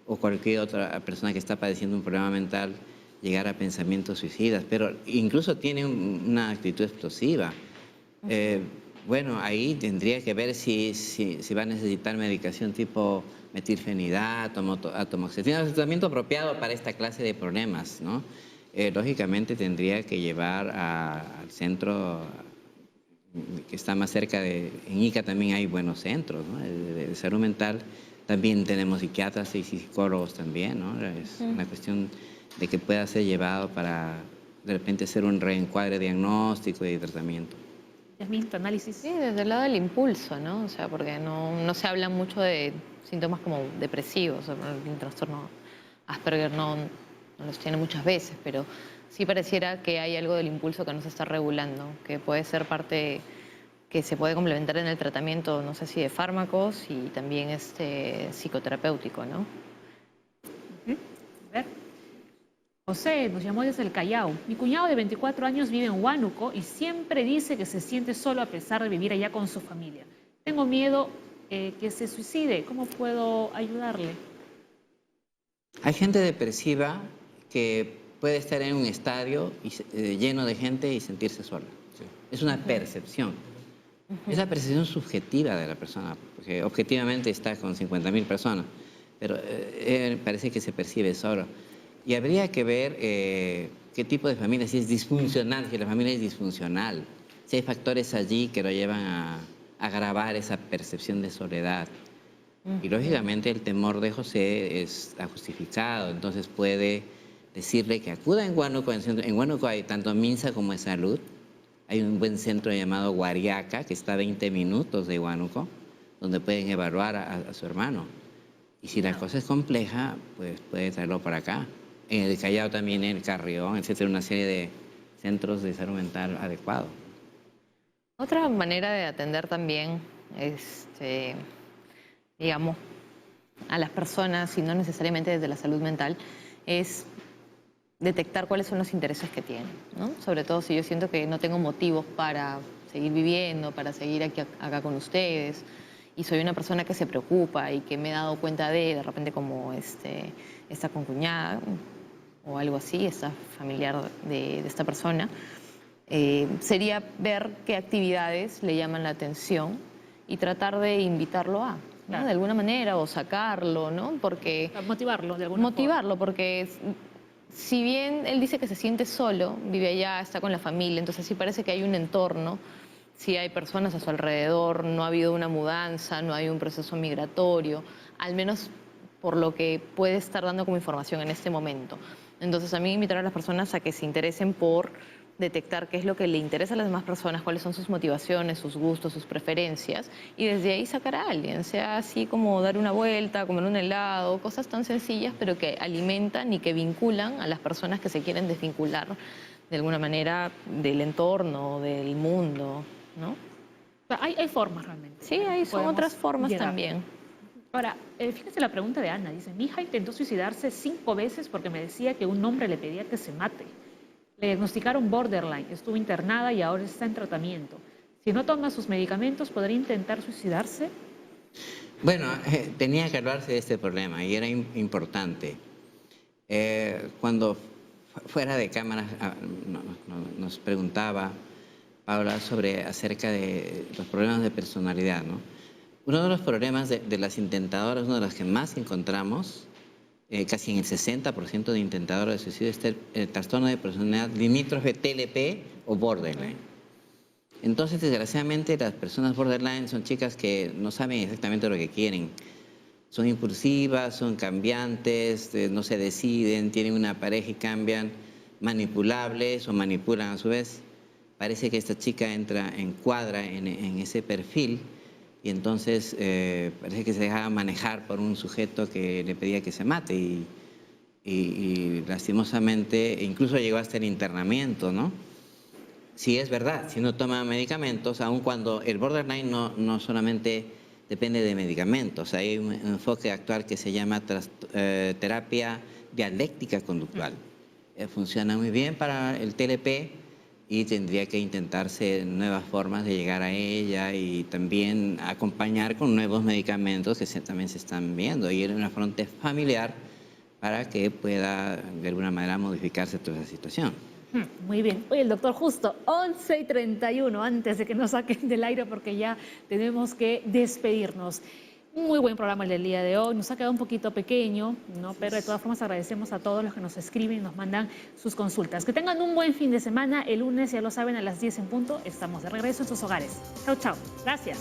o cualquier otra persona que está padeciendo un problema mental, llegar a pensamientos suicidas, pero incluso tiene una actitud explosiva. Bueno, ahí tendría que ver si va a necesitar medicación tipo metilfenidato, atomoxetina, un tratamiento apropiado para esta clase de problemas, ¿no? Lógicamente tendría que llevar al centro que está más cerca en Ica también hay buenos centros, ¿no? de salud mental. También tenemos psiquiatras y psicólogos también, ¿no? Es una cuestión de que pueda ser llevado para de repente hacer un reencuadre diagnóstico y de tratamiento. Yasmín, tu análisis. Sí, desde el lado del impulso, ¿no? O sea, porque no se habla mucho de síntomas como depresivos. El trastorno Asperger no los tiene muchas veces, pero sí pareciera que hay algo del impulso que no se está regulando, que puede ser parte que se puede complementar en el tratamiento, no sé si de fármacos y también psicoterapéutico, ¿no? A ver. José nos llamó desde el Callao. Mi cuñado de 24 años vive en Huánuco y siempre dice que se siente solo a pesar de vivir allá con su familia. Tengo miedo que se suicide. ¿Cómo puedo ayudarle? Hay gente depresiva que puede estar en un estadio lleno de gente y sentirse sola. Sí. Es una percepción. Es la percepción subjetiva de la persona, porque objetivamente está con 50.000 personas, pero parece que se percibe solo. Y habría que ver qué tipo de familia, si es disfuncional, si la familia es disfuncional, si hay factores allí que lo llevan a agravar esa percepción de soledad. Y lógicamente el temor de José está justificado, entonces puede decirle que acuda en Huánuco. En Huánuco hay tanto MINSA como de salud. Hay un buen centro llamado Guariaca, que está a 20 minutos de Huánuco, donde pueden evaluar a su hermano. Y si la cosa es compleja, pues puede traerlo para acá. En el Callao también, en el Carrión, etcétera, una serie centros de salud mental adecuados. Otra manera de atender también, digamos, a las personas, y no necesariamente desde la salud mental, es detectar cuáles son los intereses que tienen, ¿no? Sobre todo si yo siento que no tengo motivos para seguir viviendo, para seguir acá con ustedes, y soy una persona que se preocupa y que me he dado cuenta de repente como esta concuñada o algo así, esta familiar de esta persona, sería ver qué actividades le llaman la atención y tratar de invitarlo a, ¿no? Claro. De alguna manera, o sacarlo, ¿no? Porque Motivarlo de alguna forma. motivarlo, porque si bien él dice que se siente solo, vive allá, está con la familia, entonces sí parece que hay un entorno, sí hay personas a su alrededor, no ha habido una mudanza, no hay un proceso migratorio, al menos por lo que puede estar dando como información en este momento. Entonces a mí invitar a las personas a que se interesen por detectar qué es lo que le interesa a las demás personas, cuáles son sus motivaciones, sus gustos, sus preferencias, y desde ahí sacar a alguien, sea así como dar una vuelta, comer un helado, cosas tan sencillas, pero que alimentan y que vinculan a las personas que se quieren desvincular de alguna manera del entorno, del mundo, ¿no? O sea, hay formas realmente. Sí, ahí son Podemos otras formas llegar. también. Ahora, fíjense la pregunta de Ana. Dice, mi hija intentó suicidarse 5 veces porque me decía que un hombre le pedía que se mate. Le diagnosticaron borderline, estuvo internada y ahora está en tratamiento. Si no toma sus medicamentos, ¿podría intentar suicidarse? Bueno, tenía que hablarse de este problema y era importante. Cuando fuera de cámara nos preguntaba Paula acerca de los problemas de personalidad, ¿no? Uno de los problemas de las intentadoras, uno de los que más encontramos, casi en el 60% de intentadoras de suicidio, es el trastorno de personalidad limítrofe TLP o borderline. Entonces, desgraciadamente, las personas borderline son chicas que no saben exactamente lo que quieren. Son impulsivas, son cambiantes, no se deciden, tienen una pareja y cambian, manipulables o manipulan a su vez. Parece que esta chica encuadra en ese perfil y entonces parece que se dejaba manejar por un sujeto que le pedía que se mate y lastimosamente incluso llegó hasta el internamiento, ¿no? Sí, es verdad, si no toma medicamentos, aun cuando el borderline no solamente depende de medicamentos, hay un enfoque actual que se llama terapia dialéctica conductual. Funciona muy bien para el TLP y tendría que intentarse nuevas formas de llegar a ella y también acompañar con nuevos medicamentos que también se están viendo y en una fronte familiar para que pueda de alguna manera modificarse toda esa situación. Muy bien. Oye, el doctor, justo 11:31, antes de que nos saquen del aire porque ya tenemos que despedirnos. Muy buen programa el del día de hoy, nos ha quedado un poquito pequeño, ¿no? Pero de todas formas agradecemos a todos los que nos escriben y nos mandan sus consultas. Que tengan un buen fin de semana, el lunes ya lo saben a las 10 en punto, estamos de regreso en sus hogares. Chau, chau. Gracias.